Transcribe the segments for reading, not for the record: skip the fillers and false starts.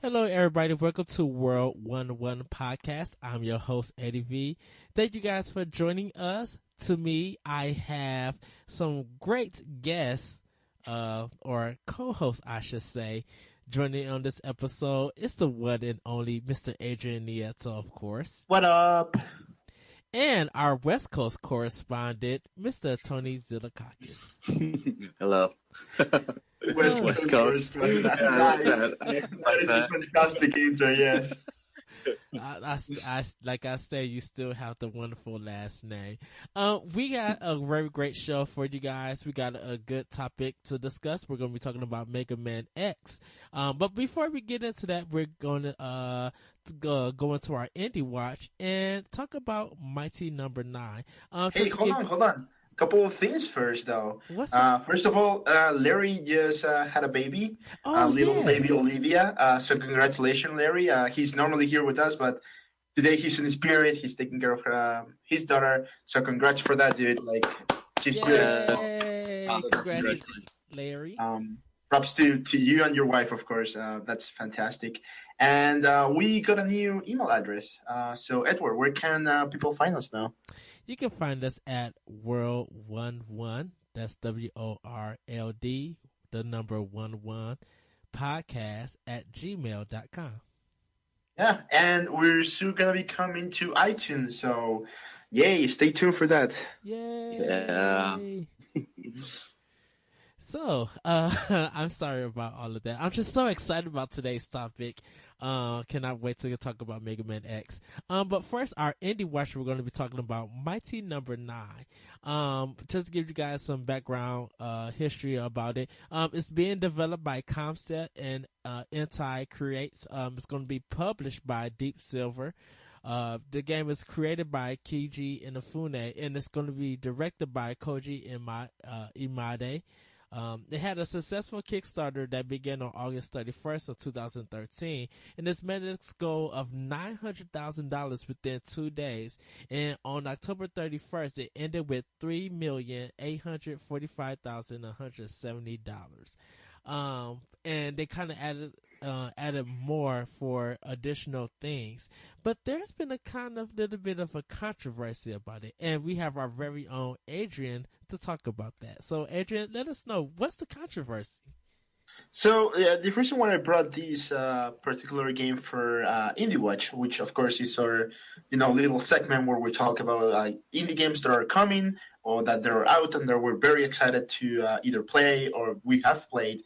Hello, everybody. Welcome to World 1-1 Podcast. I'm your host, Eddie V. Thank you guys for joining us. To me, I have some great guests, or co-hosts, I should say, joining on this episode. It's the one and only Mr. Adrian Nieto, of course. What up? And our West Coast correspondent, Mr. Tony Zilakakis. Hello. West Coast. Nice. That is a fantastic intro, yes. Like I said, you still have the wonderful last name. We got a very great show for you guys. We got a good topic to discuss. We're going to be talking about Mega Man X. But before we get into that, we're going to go into our indie watch and talk about Mighty Number 9. Hey, hold on. Couple of things first, though. What's that? First of all, Larry just had a baby, little yes. baby Olivia. So congratulations, Larry. He's normally here with us, but today he's in spirit. He's taking care of his daughter. So congrats for that, dude. Like, she's good. Yay! Congratulations, Larry. Props to you and your wife, of course. That's fantastic. And we got a new email address. So, Edward, where can people find us now? You can find us at World11, that's WORLD, the number 11, podcast at gmail.com. Yeah, and we're soon going to be coming to iTunes, so yay, stay tuned for that. Yay! Yeah. So, I'm sorry about all of that. I'm just so excited about today's topic. Cannot wait to talk about Mega Man X. But first, our indie watch, we're going to be talking about Mighty Number 9. Just to give you guys some background, history about it. It's being developed by Concept and, Entai Creates. It's going to be published by Deep Silver. The game is created by Keiji Inafune, and it's going to be directed by Koji Imade. They had a successful Kickstarter that began on August 31st of 2013, and it's met its goal of $900,000 within 2 days. And on October 31st, it ended with $3,845,170. And they kind of added more for additional things. But there's been a kind of little bit of a controversy about it. And we have our very own Adrian to talk about that. So, Adrian, let us know, what's the controversy? So, the reason why I brought this particular game for Indie Watch, which of course is our, little segment where we talk about indie games that are coming or that they're out and that we're very excited to either play or we have played.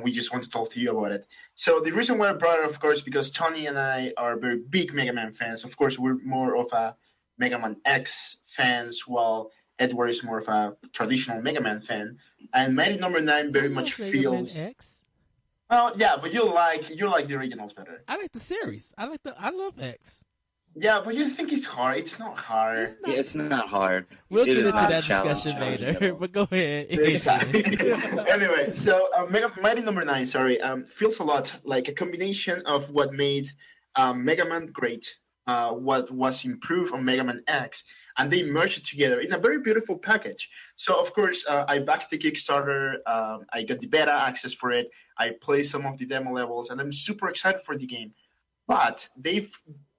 We just want to talk to you about it. So the reason why I brought it, of course, because Tony and I are very big Mega Man fans. Of course, we're more of a Mega Man X fans, while Edward is more of a traditional Mega Man fan. And Mighty Number 9 very much feels. Mega Man X? Well, yeah, but you like the originals better. I like the series. I love X. Yeah, but you think it's hard. It's not hard. It's not hard. We'll It get is into not that discussion challenging later. at all. But go ahead. Anyway, so Mighty Number 9, feels a lot like a combination of what made Mega Man great, what was improved on Mega Man X, and they merged it together in a very beautiful package. So, of course, I backed the Kickstarter. I got the beta access for it. I played some of the demo levels, and I'm super excited for the game. But they've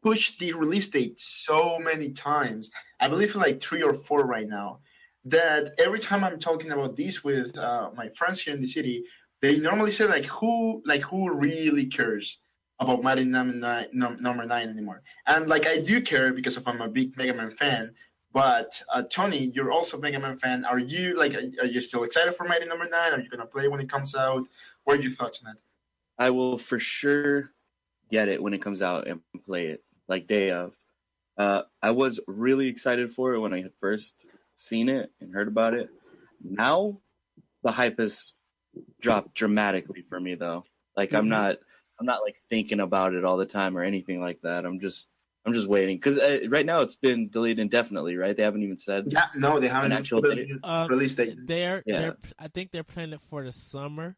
pushed the release date so many times, I believe like 3 or 4 right now, that every time I'm talking about this with my friends here in the city, they normally say who really cares about Mighty Number 9 anymore? And I do care because I'm a big Mega Man fan. But Tony, you're also a Mega Man fan. Are you are you still excited for Mighty Number 9? Are you gonna play when it comes out? What are your thoughts on that? I will for sure get it when it comes out and play it, day of. I was really excited for it when I had first seen it and heard about it. Now, the hype has dropped dramatically for me, though. I'm not thinking about it all the time or anything like that. I'm just waiting because right now it's been delayed indefinitely, right? They haven't even said. Yeah, no, they haven't an actual date. Release date. I think they're planning it for the summer.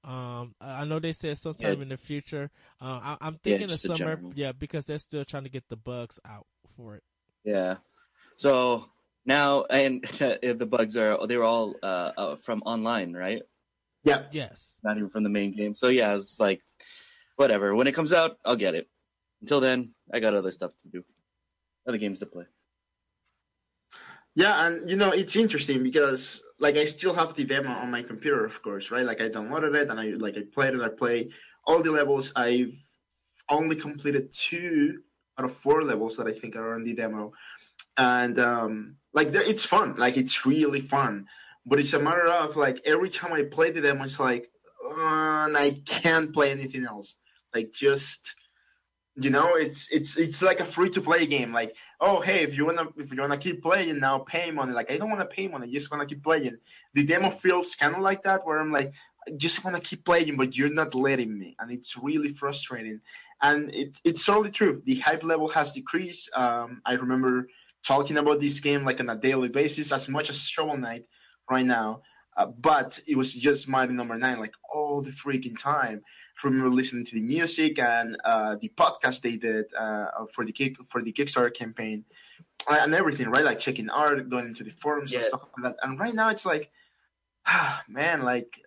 I know they said sometime in the future. I'm thinking the summer, because they're still trying to get the bugs out for it. Yeah. So now, and the bugs they were all from online, right? Yeah. Yes. Not even from the main game. So yeah, it's whatever. When it comes out, I'll get it. Until then, I got other stuff to do, other games to play. Yeah, and you know it's interesting because like I still have the demo on my computer, of course, right? Like I downloaded it and I played it. I play all the levels. I've only completed 2 out of 4 levels that I think are on the demo, and like it's fun. Like it's really fun, but it's a matter of like every time I play the demo, it's like and I can't play anything else. Like just it's like a free to play game. Like, oh hey, if you wanna keep playing now, pay money. Like I don't wanna pay money, I just wanna keep playing. The demo feels kind of like that, where I'm like, I just wanna keep playing, but you're not letting me, and it's really frustrating. And it's totally true. The hype level has decreased. I remember talking about this game like on a daily basis, as much as Shovel Knight right now. But it was just Mighty Number Nine, like all the freaking time. I remember listening to the music and the podcast they did for the Kickstarter campaign and everything, right? Like checking art, going into the forums and Yeah. stuff like that. And right now it's like, man, like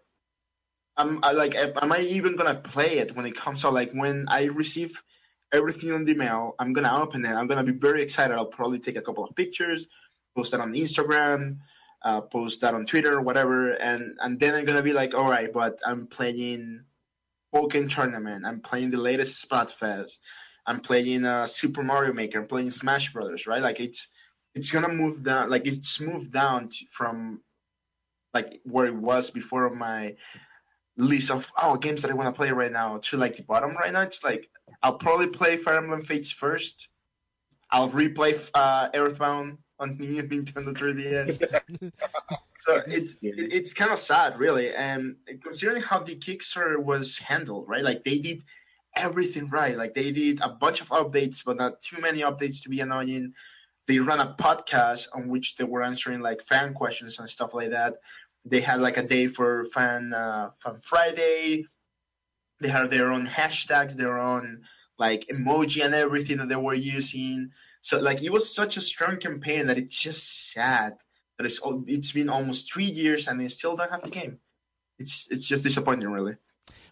am I even gonna play it when it comes out? Like when I receive everything on the mail, I'm gonna open it. I'm gonna be very excited. I'll probably take a couple of pictures, post that on Instagram, post that on Twitter, whatever, and then I'm gonna be like, all right, but I'm playing Pokken Tournament. I'm playing the latest Splatfest. I'm playing Super Mario Maker. I'm playing Smash Brothers. Right? Like it's gonna move down. Like it's moved down from like where it was before my list of games that I want to play right now to like the bottom right now. It's like I'll probably play Fire Emblem Fates first. I'll replay Earthbound on the Nintendo 3DS. So it's kind of sad, really, and considering how the Kickstarter was handled, right? Like they did everything right. Like they did a bunch of updates, but not too many updates to be annoying. They ran a podcast on which they were answering like fan questions and stuff like that. They had like a day for Fan Friday. They had their own hashtags, their own like emoji and everything that they were using. So like it was such a strong campaign that it's just sad that it's been almost 3 years and they still don't have the game. It's just disappointing, really.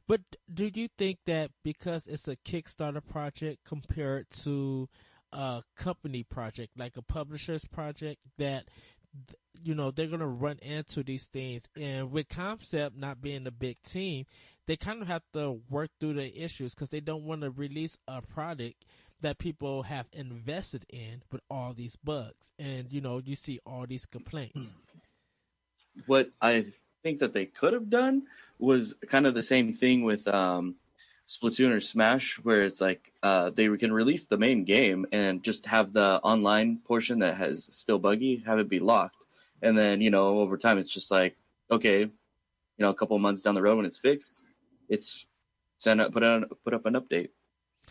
But do you think that because it's a Kickstarter project compared to a company project, like a publisher's project, that they're gonna run into these things, and with Concept not being a big team, they kind of have to work through the issues because they don't want to release a product that people have invested in with all these bugs, and you see all these complaints. What I think that they could have done was kind of the same thing with Splatoon or Smash, where it's like they can release the main game and just have the online portion that has still buggy, have it be locked, and then over time it's just like, okay, a couple of months down the road when it's fixed, it's put up an update.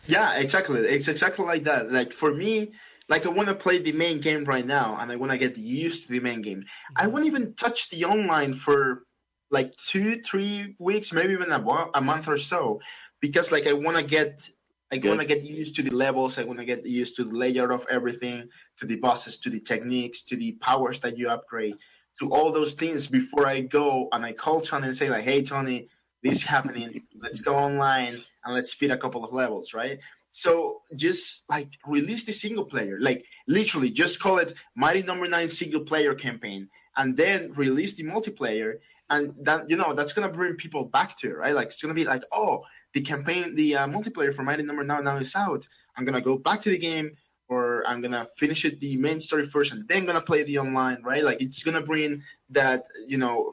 Yeah, exactly. It's exactly like that. Like for me, like I want to play the main game right now, and I want to get used to the main game. I won't even touch the online for like 2-3 weeks, maybe even a month or so, because like I want to get used to the levels. I want to get used to the layout of everything, to the bosses, to the techniques, to the powers that you upgrade, to all those things before I go and I call Tony and say like, hey Tony, this is happening. Let's go online and let's speed a couple of levels, right? So just like release the single player, like literally just call it Mighty Number Nine single player campaign, and then release the multiplayer, and that that's gonna bring people back to it, right? Like it's gonna be like, oh, the campaign, the multiplayer for Mighty Number Nine now is out. I'm gonna go back to the game, or I'm gonna finish it the main story first, and then gonna play the online, right? Like it's gonna bring that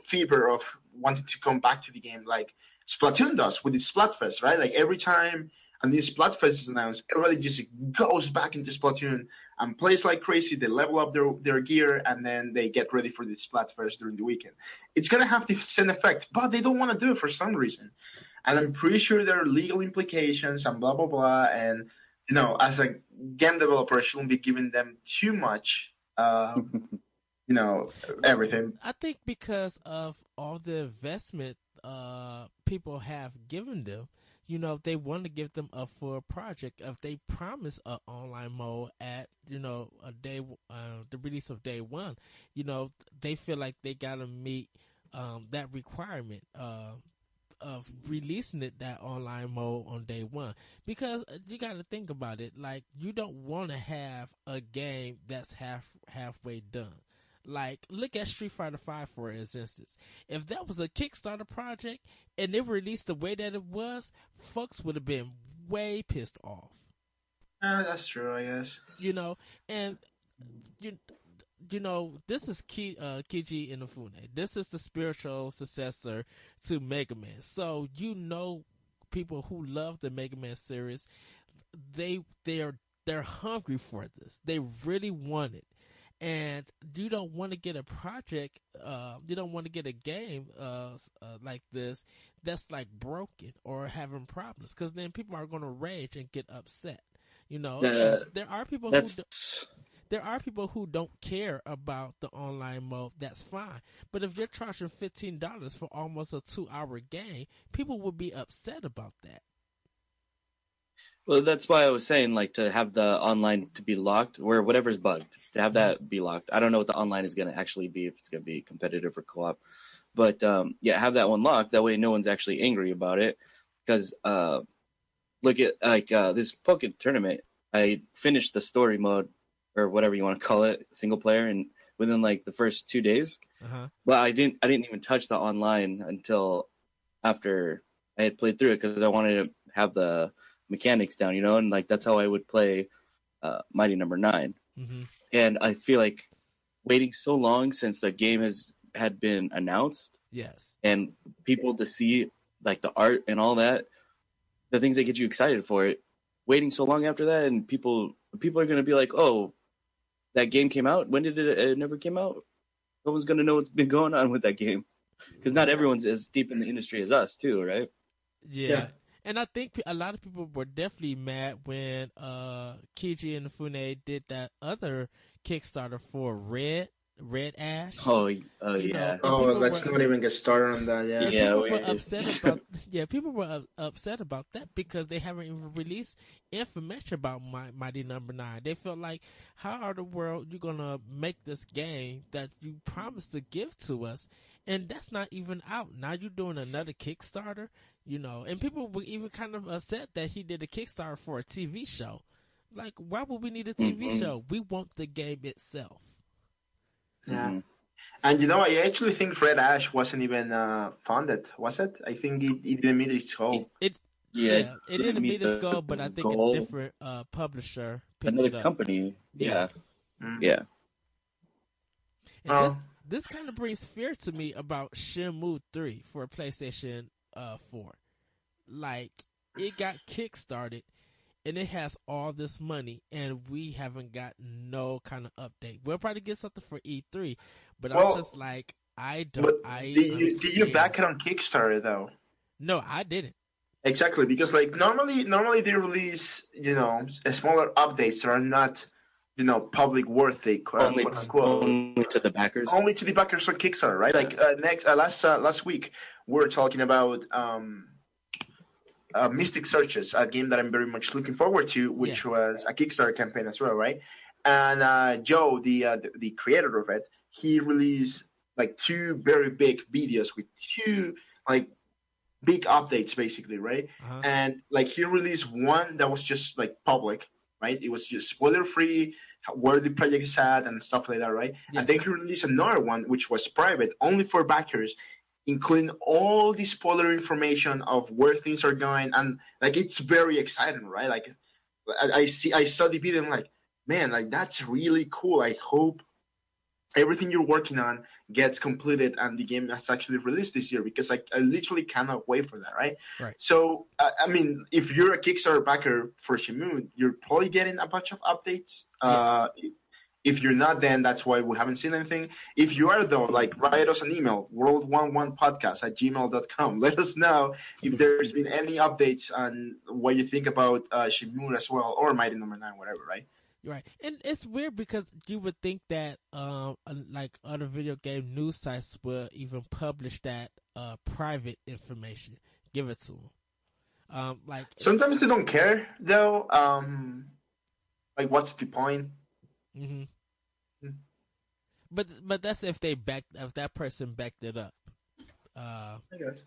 fever of wanting to come back to the game, like Splatoon does with the Splatfest, right? Like every time a new Splatfest is announced, everybody just goes back into Splatoon and plays like crazy. They level up their gear, and then they get ready for the Splatfest during the weekend. It's gonna have the same effect, but they don't want to do it for some reason. And I'm pretty sure there are legal implications and blah blah blah. And as a game developer, I shouldn't be giving them too much. Everything. I think because of all the investment people have given them, they want to give them a full project. If they promise an online mode at a day, the release of day one, they feel like they gotta meet that requirement. of releasing it that online mode on day one, because you got to think about it. Like, you don't want to have a game that's halfway done. Like, look at Street Fighter V for instance. If that was a Kickstarter project and it released the way that it was, folks would have been way pissed off. That's true, I guess. And this is Kiji Inafune. This is the spiritual successor to Mega Man. So people who love the Mega Man series, they're hungry for this. They really want it. And you don't want to get a project, you don't want to get a game like this that's like broken or having problems, because then people are going to rage and get upset. Yes, there are people who don't care about the online mode. That's fine. But if you're charging $15 for almost a 2-hour game, people will be upset about that. Well, that's why I was saying, like, to have the online to be locked, or whatever's bugged, to have that be locked. I don't know what the online is going to actually be, if it's going to be competitive or co-op. But, have that one locked. That way no one's actually angry about it. Because, look at, like, this Pokken tournament. I finished the story mode, or whatever you want to call it, single player, and within, like, the first 2 days. Uh-huh. But I didn't even touch the online until after I had played through it, because I wanted to have the mechanics down, and like that's how I would play Mighty Number 9. Mm-hmm. And I feel like waiting so long since the game had been announced, yes, and people to see like the art and all that, the things that get you excited for it, waiting so long after that, and people are going to be like, oh, that game came out, when did it never came out? No one's going to know what's been going on with that game, because not everyone's as deep in the industry as us too, right? Yeah. And I think a lot of people were definitely mad when Kiji and Fune did that other Kickstarter for Red Ash. Oh, yeah. Let's not even get started on that. Yeah. People were upset about that because they haven't even released information about Mighty Number 9. They felt like, how in the world you gonna make this game that you promised to give to us, and that's not even out? Now you're doing another Kickstarter, and people were even kind of upset that he did a Kickstarter for a TV show. Like, why would we need a TV show? We want the game itself. Yeah. And I actually think Red Ash wasn't even funded, was it? I think it didn't meet its goal. It didn't meet its goal, but I think a different publisher picked another it up. company. Yeah. Mm. Yeah. And this kind of brings fear to me about Shenmue 3 for PlayStation 4. Like, it got kickstarted, and it has all this money, and we haven't got no kind of update. We'll probably get something for E3, but I'm just like, did you back it on Kickstarter though? No, I didn't. Exactly, because like normally they release smaller updates that are not public worthy, quote unquote. Only to the backers. Only to the backers on Kickstarter, right? Like last week we were talking about Mystic Searches, a game that I'm very much looking forward to, which was a Kickstarter campaign as well, right? And Joe, the creator of it, he released like 2 very big videos with 2 like big updates, basically, right? Uh-huh. And like he released one that was just like public, right? It was just spoiler free, where the project is at and stuff like that, right? Yes. And then he released another one which was private, only for backers, including all the spoiler information of where things are going, and like it's very exciting, right? Like I saw the video and I'm like, man, like that's really cool. I hope everything you're working on gets completed and the game is actually released this year, because I literally cannot wait for that, right? Right. So I mean, if you're a Kickstarter backer for Shenmue, you're probably getting a bunch of updates. Yes. If you're not, then that's why we haven't seen anything. If you are, though, like, write us an email, world11podcast@gmail.com. Let us know if there's been any updates on what you think about Shenmue as well, or Mighty Number 9, whatever, right? Right. And it's weird because you would think that like other video game news sites will even publish that private information, give it to them. Like sometimes they don't care, though. Like, what's the point? Mm-hmm. But that's if that person backed it up. I guess.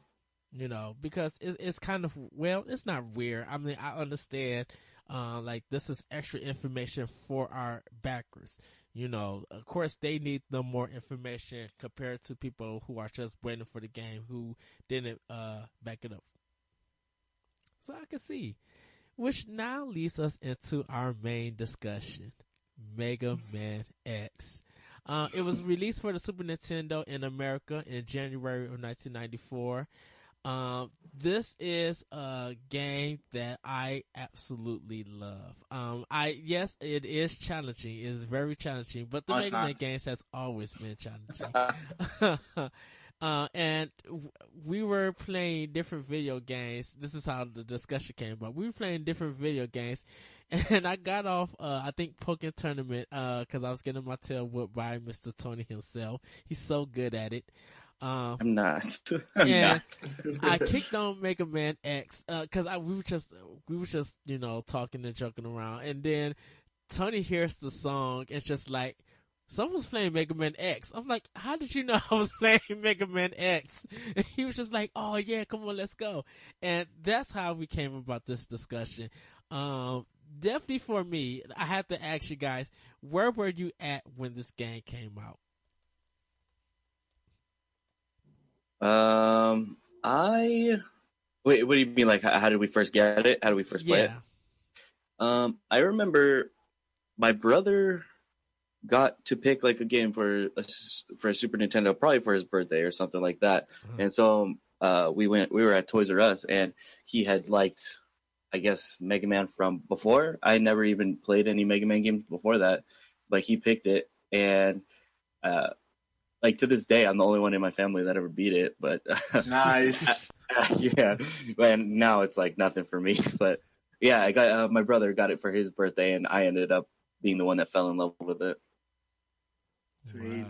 You know, because it's kind of, well, it's not weird. I mean, I understand, like this is extra information for our backers. You know, of course they need no more information compared to people who are just waiting for the game who didn't back it up. So I can see, which now leads us into our main discussion, Mega Man X. It was released for the Super Nintendo in America in January of 1994. This is a game that I absolutely love. Yes, it is challenging. It is very challenging, but the No, it's Mega Man not. games has always been challenging. And we were playing different video games. This is how the discussion came about. We were playing different video games, and I got off, I think, Pokken Tournament, cause I was getting my tail whooped by Mr. Tony himself. He's so good at it. I'm not. I'm And not. I kicked on Mega Man X, cause we were just, you know, talking and joking around. And then Tony hears the song and just like, someone's playing Mega Man X. I'm like, how did you know I was playing Mega Man X? And he was just like, oh yeah, come on, let's go. And that's how we came about this discussion. Definitely for me, I have to ask you guys, where were you at when this game came out? I wait. What do you mean? Like, how did we first get it? How did we first play it? Yeah. I remember my brother got to pick like a game for a Super Nintendo, probably for his birthday or something like that. Uh-huh. And so we were at Toys R Us, and he had liked, I guess, Mega Man from before. I never even played any Mega Man games before that, but he picked it, and like to this day, I'm the only one in my family that ever beat it. But Nice. yeah, and now it's like nothing for me. But yeah, I got my brother got it for his birthday, and I ended up being the one that fell in love with it. Sweet.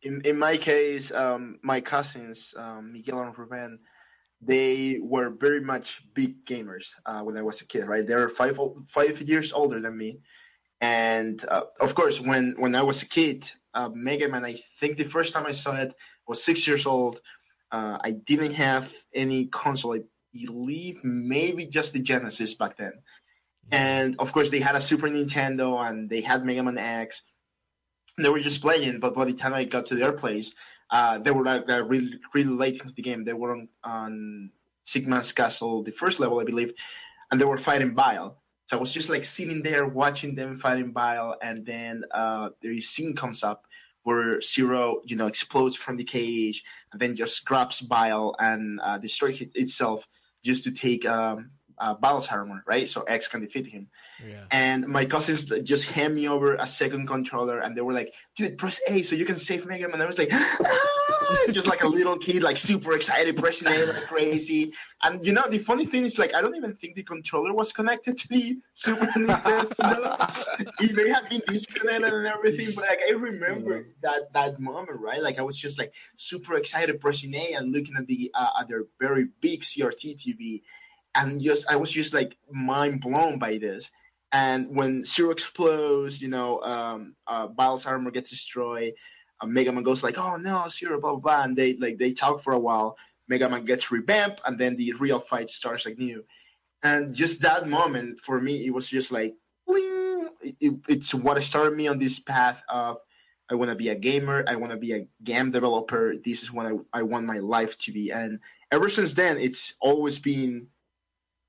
Wow. In my case, my cousins, Miguel and Ruben, they were very much big gamers when I was a kid, right? They were 5 years older than me. And of course, when I was a kid, Mega Man, I think the first time I saw it I was 6 years old. I didn't have any console. I believe maybe just the Genesis back then. And of course, they had a Super Nintendo and they had Mega Man X. They were just playing, but by the time I got to their place, they were like really, really late into the game. They were on Sigma's Castle, the first level, I believe, and they were fighting Bile. So I was just like sitting there watching them fighting Bile, and then the scene comes up where Zero, explodes from the cage and then just grabs Bile and destroys it itself just to take Bile's armor, right? So X can defeat him. Yeah. And my cousins just hand me over a second controller, and they were like, "Dude, press A so you can save Mega Man." And I was like, "Ah!" Just like a little kid, like super excited, pressing A like crazy. And the funny thing is, like, I don't even think the controller was connected to the Super Nintendo. It may have been disconnected and everything, but like I remember that moment, right? Like I was just like super excited, pressing A and looking at their very big CRT TV, and I was just like mind blown by this. And when Zero explodes, Bile's armor gets destroyed. Mega Man goes like, "Oh no, Zero, blah blah blah," and they talk for a while. Mega Man gets revamped, and then the real fight starts like new. And just that moment for me, it was just like, bling! It's what started me on this path of I want to be a gamer. I want to be a game developer. This is what I want my life to be. And ever since then, it's always been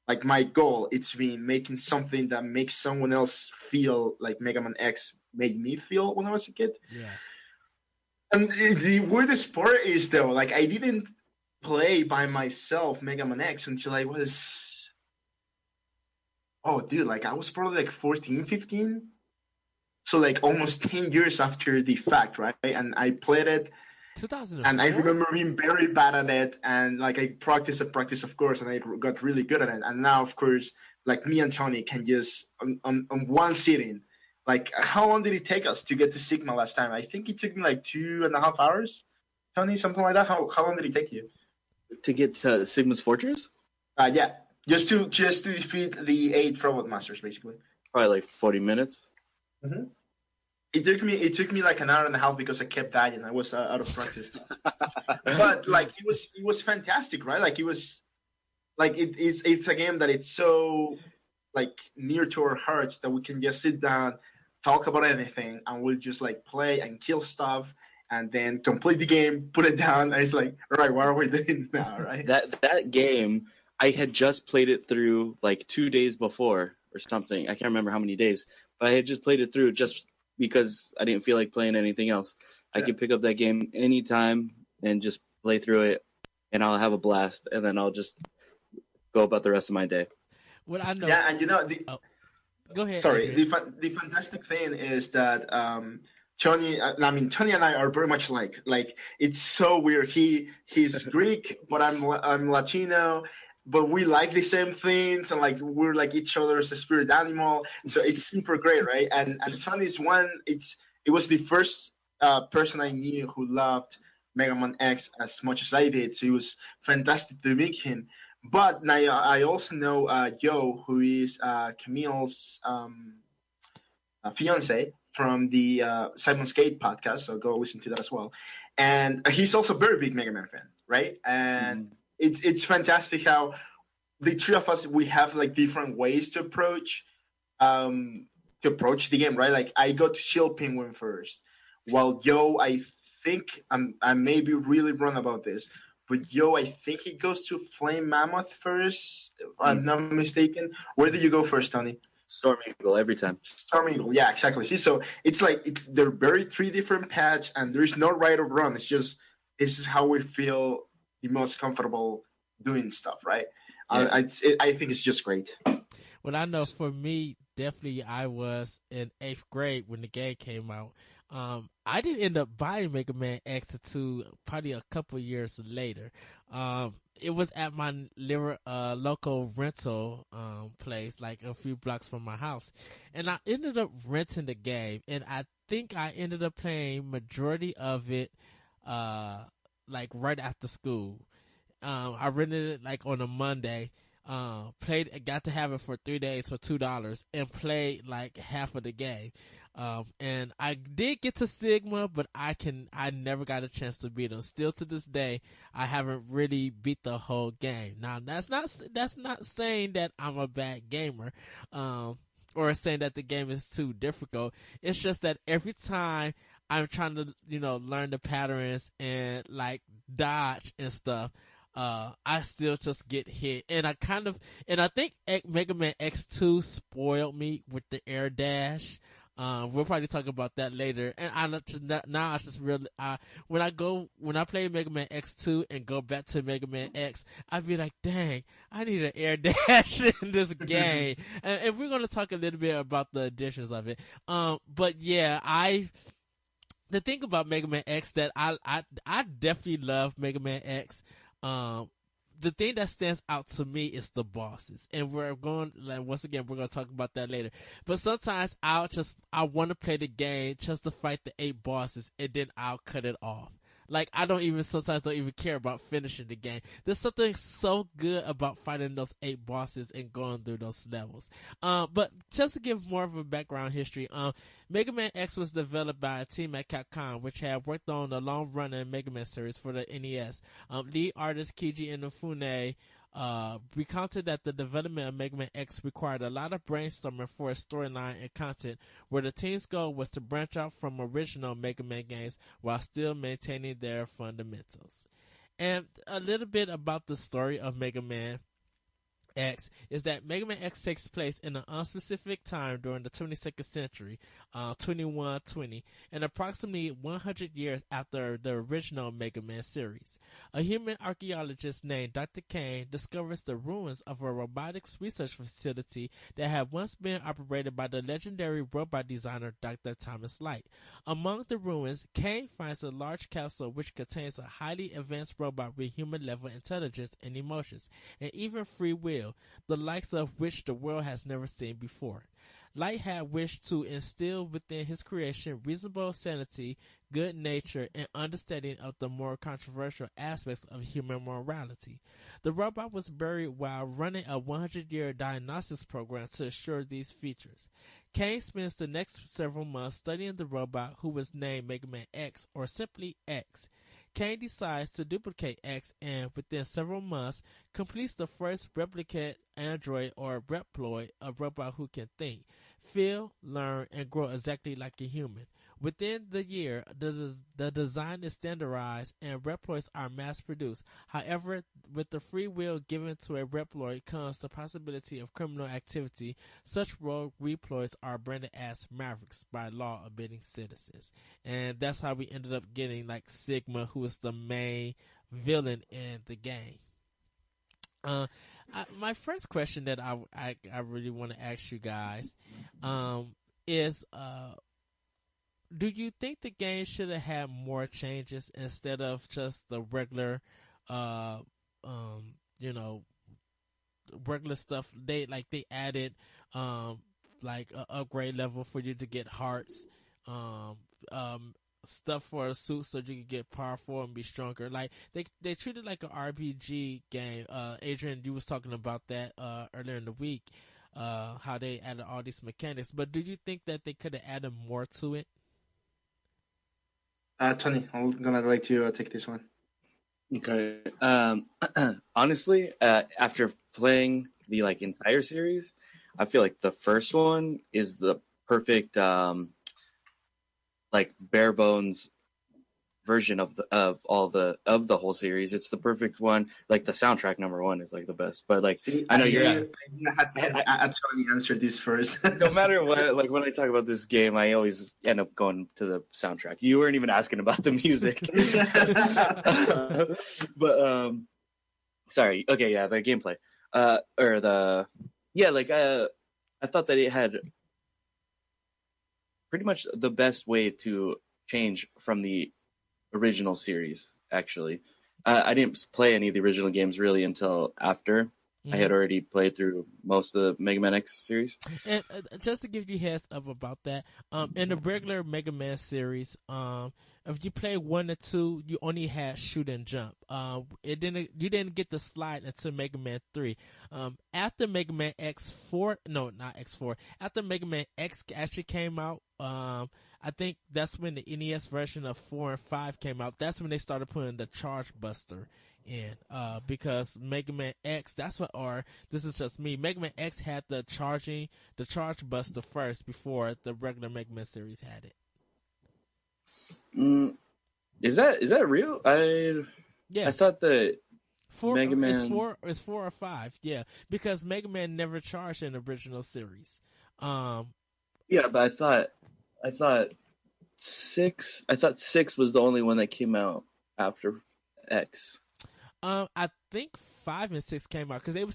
like my goal. It's been making something that makes someone else feel like Mega Man X made me feel when I was a kid. Yeah. And the weirdest part is though, like I didn't play by myself Mega Man X until I was, like I was probably like 14, 15. So like almost 10 years after the fact, right? And I played it. 2004? And I remember being very bad at it, and like I practiced, of course, and I got really good at it. And now, of course, like me and Tony can just on one sitting. Like, how long did it take us to get to Sigma last time? I think it took me like 2.5 hours, Tony, something like that. How long did it take you? To get to Sigma's Fortress? Yeah, just to defeat the 8 robot masters, basically. Probably like 40 minutes. Mm-hmm. it took me like an hour and a half because I kept dying. I was out of practice. But like it was fantastic, right? Like it was like it's a game that it's so like near to our hearts that we can just sit down, talk about anything, and we'll just like play and kill stuff, and then complete the game, put it down, and it's like, all right, what are we doing now, right? That game, I had just played it through like 2 days before or something. I can't remember how many days, but I had just played it through just because I didn't feel like playing anything else. I could pick up that game anytime and just play through it, and I'll have a blast, and then I'll just go about the rest of my day. What I know. Yeah, and Go ahead. sorry, Adrian. the fantastic thing is that Tony and I are very much like it's so weird. He's Greek, but I'm Latino, but we like the same things, and like we're like each other's spirit animal. So it's super great, right? And Tony's it was the first person I knew who loved Mega Man X as much as I did. So it was fantastic to meet him. But now I also know Joe, who is Camille's fiance from the Simon's Gate podcast. So go listen to that as well. And he's also a very big Mega Man fan, right? And it's fantastic how the three of us, we have like different ways to approach the game, right? Like I go to Shield Penguin first, while Joe, I think I may be really wrong about this, but Joe, I think he goes to Flame Mammoth first, if I'm not mistaken. Where did you go first, Tony? Storm Eagle every time. Storm Eagle, yeah, exactly. See, so it's like they're very three different paths, and there's no right or wrong. It's just this is how we feel the most comfortable doing stuff, right? Yeah. I think it's just great. Well, I know for me, definitely I was in 8th grade when the game came out. I didn't end up buying Mega Man X until probably a couple years later. It was at my local rental place, like a few blocks from my house, and I ended up renting the game, and I think I ended up playing majority of it, like right after school. I rented it like on a Monday. Got to have it for 3 days for $2 and played like half of the game. And I did get to Sigma, but I never got a chance to beat them. Still to this day, I haven't really beat the whole game. Now, that's not saying that I'm a bad gamer, or saying that the game is too difficult. It's just that every time I'm trying to, learn the patterns and like dodge and stuff, I still just get hit. And I think Mega Man X2 spoiled me with the air dash. We'll probably talk about that later. And now I just really, when I play Mega Man X2 and go back to Mega Man X, I'd be like, dang, I need an air dash in this game. And we're going to talk a little bit about the additions of it. But yeah, the thing about Mega Man X that I definitely love Mega Man X. The thing that stands out to me is the bosses, and once again, we're going to talk about that later. But sometimes I want to play the game just to fight the 8 bosses, and then I'll cut it off. Like, sometimes don't even care about finishing the game. There's something so good about fighting those 8 bosses and going through those levels. But just to give more of a background history, Mega Man X was developed by a team at Capcom, which had worked on the long-running Mega Man series for the NES. Lead artist Keiji Inafune recounted that the development of Mega Man X required a lot of brainstorming for a storyline and content, where the team's goal was to branch out from original Mega Man games while still maintaining their fundamentals. And a little bit about the story of Mega Man X is that Mega Man X takes place in an unspecific time during the 22nd century, 2120, and approximately 100 years after the original Mega Man series. A human archaeologist named Dr. Kane discovers the ruins of a robotics research facility that had once been operated by the legendary robot designer Dr. Thomas Light. Among the ruins, Kane finds a large capsule which contains a highly advanced robot with human-level intelligence and emotions, and even free will. will, the likes of which the world has never seen before. Light had wished to instill within his creation reasonable sanity, good nature, and understanding of the more controversial aspects of human morality. The robot was buried while running a 100-year diagnostics program to assure these features. Kane spends the next several months studying the robot, who was named Mega Man X, or simply X. Kane decides to duplicate X and, within several months, completes the first replicate android or Reploid, a robot who can think, feel, learn, and grow exactly like a human. Within the year, the design is standardized and Reploids are mass-produced. However, with the free will given to a Reploid comes the possibility of criminal activity. Such rogue Reploids are branded as Mavericks by law-abiding citizens. And that's how we ended up getting like Sigma, who is the main villain in the game. My first question that I really want to ask you guys is do you think the game should have had more changes instead of just the regular regular stuff? They added like a upgrade level for you to get hearts, stuff for a suit so you can get powerful and be stronger. Like they treat it like an RPG game. Adrian, you was talking about that earlier in the week, how they added all these mechanics. But do you think that they could have added more to it? Tony, I'm gonna like to take this one. Okay. Honestly, after playing the entire series, I feel like the first one is the perfect bare bones version of the whole series. It's the perfect one. Like the soundtrack number one is like the best. But See, I know I you're had to actually answer this first. no matter what, like when I talk about this game, I always end up going to the soundtrack. You weren't even asking about the music. But sorry. Okay, yeah, the gameplay. I thought that it had pretty much the best way to change from the original series, actually. I didn't play any of the original games really until after I had already played through most of the Mega Man X series. And just to give you a heads up about that, in the regular Mega Man series, if you play 1 or 2, you only had shoot and jump. You didn't get the slide until Mega Man 3. After Mega Man X4, no, not X4. After Mega Man X actually came out, I think that's when the NES version of 4 and 5 came out. That's when they started putting the Charge Buster in, because Mega Man X, or this is just me, Mega Man X had the Charge Buster first before the regular Mega Man series had it. Is that real? I thought that Mega Man is 4 or 5, yeah, because Mega Man never charged in the original series. Yeah, but I thought 6 was the only one that came out after X. I think 5 and 6 came out because they were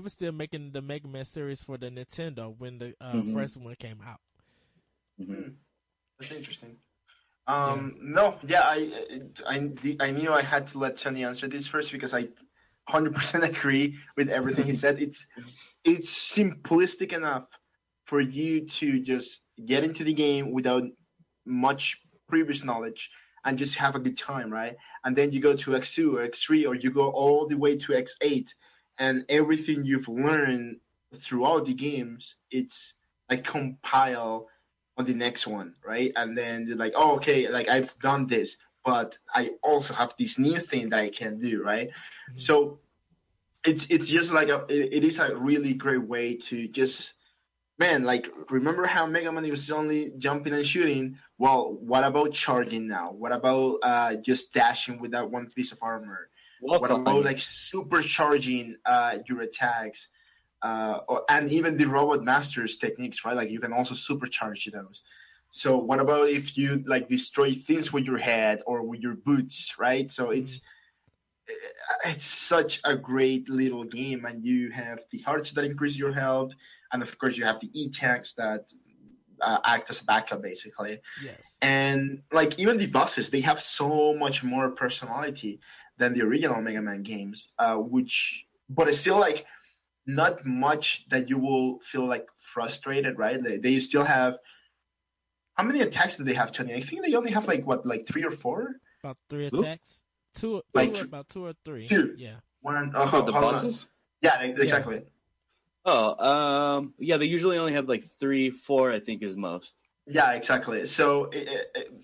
still making the Mega Man series for the Nintendo when the first one came out. That's interesting. No, yeah, I knew I had to let Tony answer this first because I 100% agree with everything he said. It's simplistic enough for you to just get into the game without much previous knowledge and just have a good time, right? And then you go to X2 or X3 or you go all the way to X8 and everything you've learned throughout the games, it's like compile on the next one, right? And then you're like, oh, okay, like I've done this, but I also have this new thing that I can do, right? Mm-hmm. So it's just like it is a really great way to just, man, like remember how Mega Man was only jumping and shooting? Well, what about charging now? What about just dashing with that one piece of armor? What about like supercharging your attacks? And even the Robot Master's techniques, right? Like you can also supercharge those. So what about if you like destroy things with your head or with your boots, right? So it's such a great little game, and you have the hearts that increase your health, and of course you have the E-tanks that act as a backup, basically. Yes. And like even the bosses, they have so much more personality than the original Mega Man games, which but it's still like not much that you will feel like frustrated, right? They still have, how many attacks do they have, Tony? I think they only have like what, like three or four? About three Oop. attacks. Two, Like about two or three. two. Yeah. One. For the hold on. bosses? Yeah, exactly. Yeah, they usually only have like 3, 4, I think is most. Yeah, exactly. So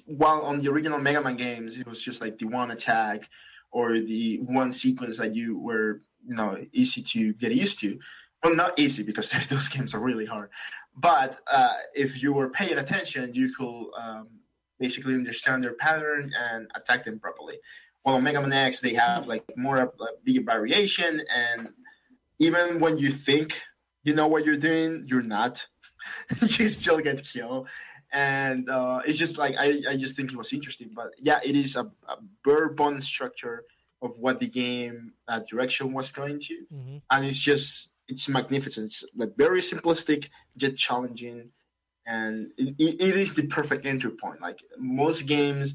while on the original Mega Man games, it was just like the one attack or the one sequence that you were, easy to get used to. Well, not easy because those games are really hard. But if you were paying attention, you could basically understand their pattern and attack them properly. While on Mega Man X, they have like more bigger variation, and even when you think you know what you're doing, you're not. You still get killed. And it's just like I just think it was interesting. But yeah, it is a bare bone structure of what the game direction was going to, and it's magnificent. It's like very simplistic yet challenging, and it is the perfect entry point. Like most games,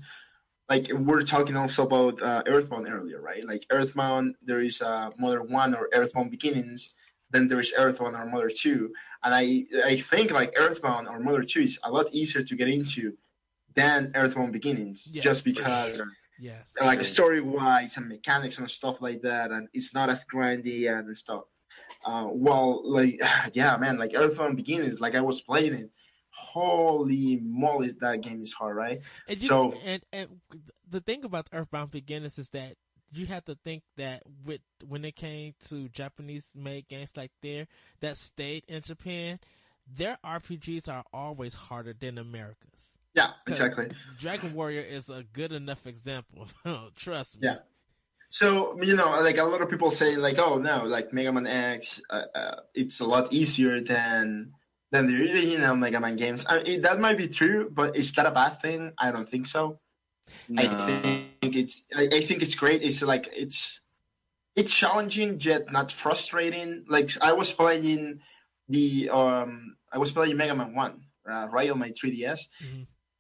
like we're talking also about Earthbound earlier, right? Like Earthbound, there is Mother 1 or Earthbound Beginnings, then there is Earthbound or Mother 2, and I think like Earthbound or Mother 2 is a lot easier to get into than Earthbound Beginnings, Yes, just for because sure. Yes. like story-wise and mechanics and stuff like that, and it's not as grindy and stuff. Well, like yeah, man, like Earthbound Beginnings, like I was playing it. Holy moly, that game is hard, right? And So and the thing about Earthbound Beginners is that you have to think that when it came to Japanese made games like that stayed in Japan, their RPGs are always harder than America's. yeah, exactly. Dragon Warrior is a good enough example. Trust me. Yeah. So like a lot of people say, like, oh no, like Mega Man X, it's a lot easier than the original Mega Man games. That might be true, but is that a bad thing? I don't think so. No. I think it's great. It's like it's challenging yet not frustrating. Like I was playing Mega Man 1, right, on my 3DS,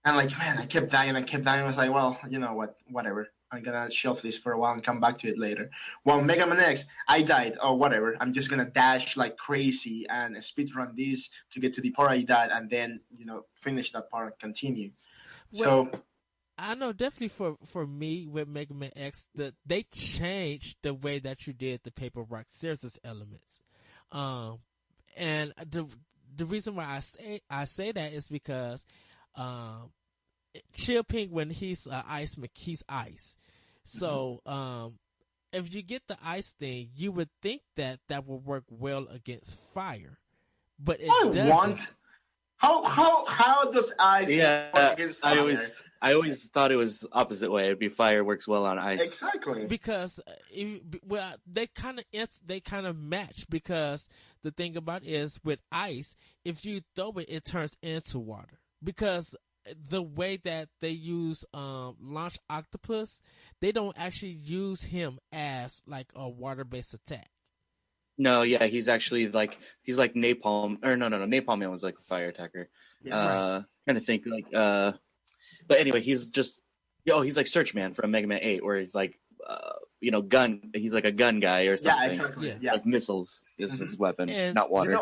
and like, man, I kept dying. I was like, well, you know what, whatever. I'm gonna shelf this for a while and come back to it later. While Mega Man X, I died. Oh, whatever. I'm just gonna dash like crazy and speedrun this to get to the part I died, and then finish that part and continue. Well, so I know definitely for me with Mega Man X, they changed the way that you did the paper rock scissors elements, and the reason why I say that is because Chill Pink, when he's he's ice. So if you get the ice thing, you would think that will work well against fire, but it doesn't. How does ice work against fire? I always thought it was opposite way. It'd be fire works well on ice. Exactly. Because they kind of match, because the thing about it is with ice, if you throw it, it turns into water. Because the way that they use Launch Octopus, they don't actually use him as like a water-based attack. No, yeah, he's actually like Napalm, or no, Napalm Man was like a fire attacker. Yeah, right. Trying to think but anyway, he's like Search Man from Mega Man 8, where he's like gun. He's like a gun guy or something. Yeah, exactly. Yeah. Like missiles is his weapon, not water.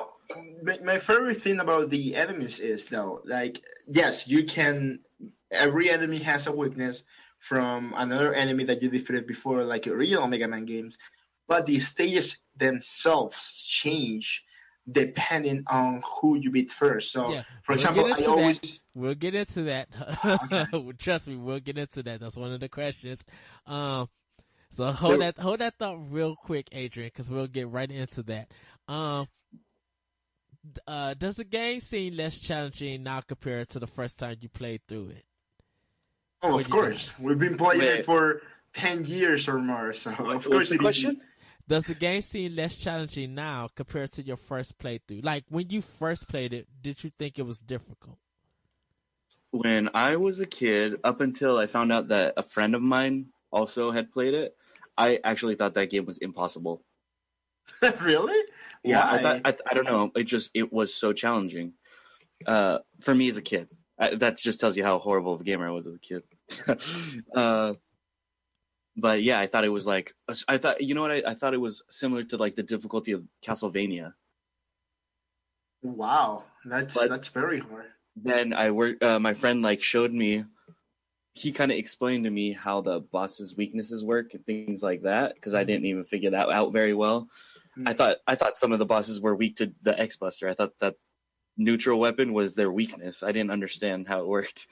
My favorite thing about the enemies is, though, like, yes, every enemy has a weakness from another enemy that you defeated before, like original Mega Man games, but the stages themselves change depending on who you beat first. So, for example, we'll get into that. Okay. Trust me, we'll get into that. That's one of the questions. So hold that thought real quick, Adrian, because we'll get right into that. Does the game seem less challenging now compared to the first time you played through it? Oh, of course. We've been playing it for 10 years or more, so of course. The question? Does the game seem less challenging now compared to your first playthrough? Like, when you first played it, did you think it was difficult? When I was a kid, up until I found out that a friend of mine also had played it, I actually thought that game was impossible. Really? Yeah, I don't know. It was so challenging. For me as a kid. That just tells you how horrible of a gamer I was as a kid. But yeah, I thought it was like, I thought, you know what? I thought it was similar to like the difficulty of Castlevania. Wow, But that's very hard. then my friend like showed me, he kind of explained to me how the boss's weaknesses work and things like that, because I didn't even figure that out very well. I thought some of the bosses were weak to the X Buster. I thought that neutral weapon was their weakness. I didn't understand how it worked.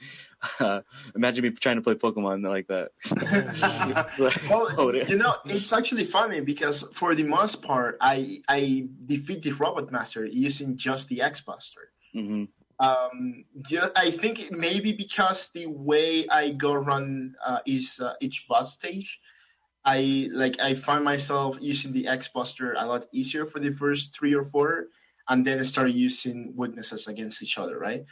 Imagine me trying to play Pokemon like that. Well, it's actually funny because for the most part, I defeat the Robot Master using just the X Buster. Mm-hmm. I think maybe because the way I go run is each boss stage. I find myself using the X Buster a lot easier for the first 3 or 4, and then start using weaknesses against each other, right?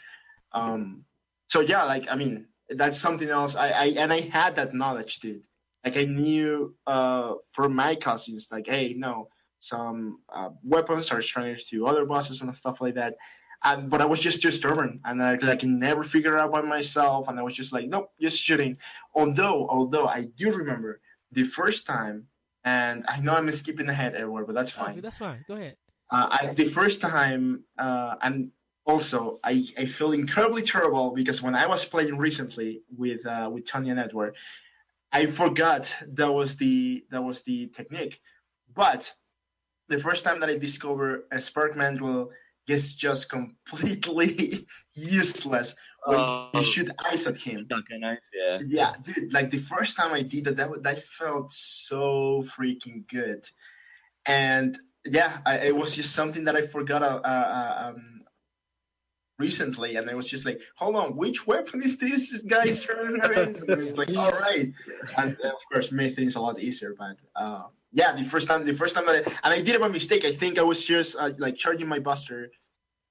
So yeah, like I mean, that's something else. I had that knowledge, dude. Like I knew from my cousins, like, hey, no, some weapons are stronger to other bosses and stuff like that. But I was just too stubborn, and I can never figure it out by myself. And I was just like, nope, just shooting. Although I do remember the first time, and I know I'm skipping ahead, Edward, but that's fine. Okay, that's fine. Go ahead. The first time, and also I feel incredibly terrible because when I was playing recently with Tanya and Edward, I forgot that was the technique. But the first time that I discovered a Spark Mandrill gets just completely useless when you shoot ice at him. Dunking ice, yeah. Yeah, dude, like the first time I did that felt so freaking good. And yeah, it was just something that I forgot recently, and I was just like, hold on, which weapon is this guy's turning around? And it's like, all right. And of course, made things a lot easier, but yeah, the first time that I did it by mistake. I think I was just like charging my Buster,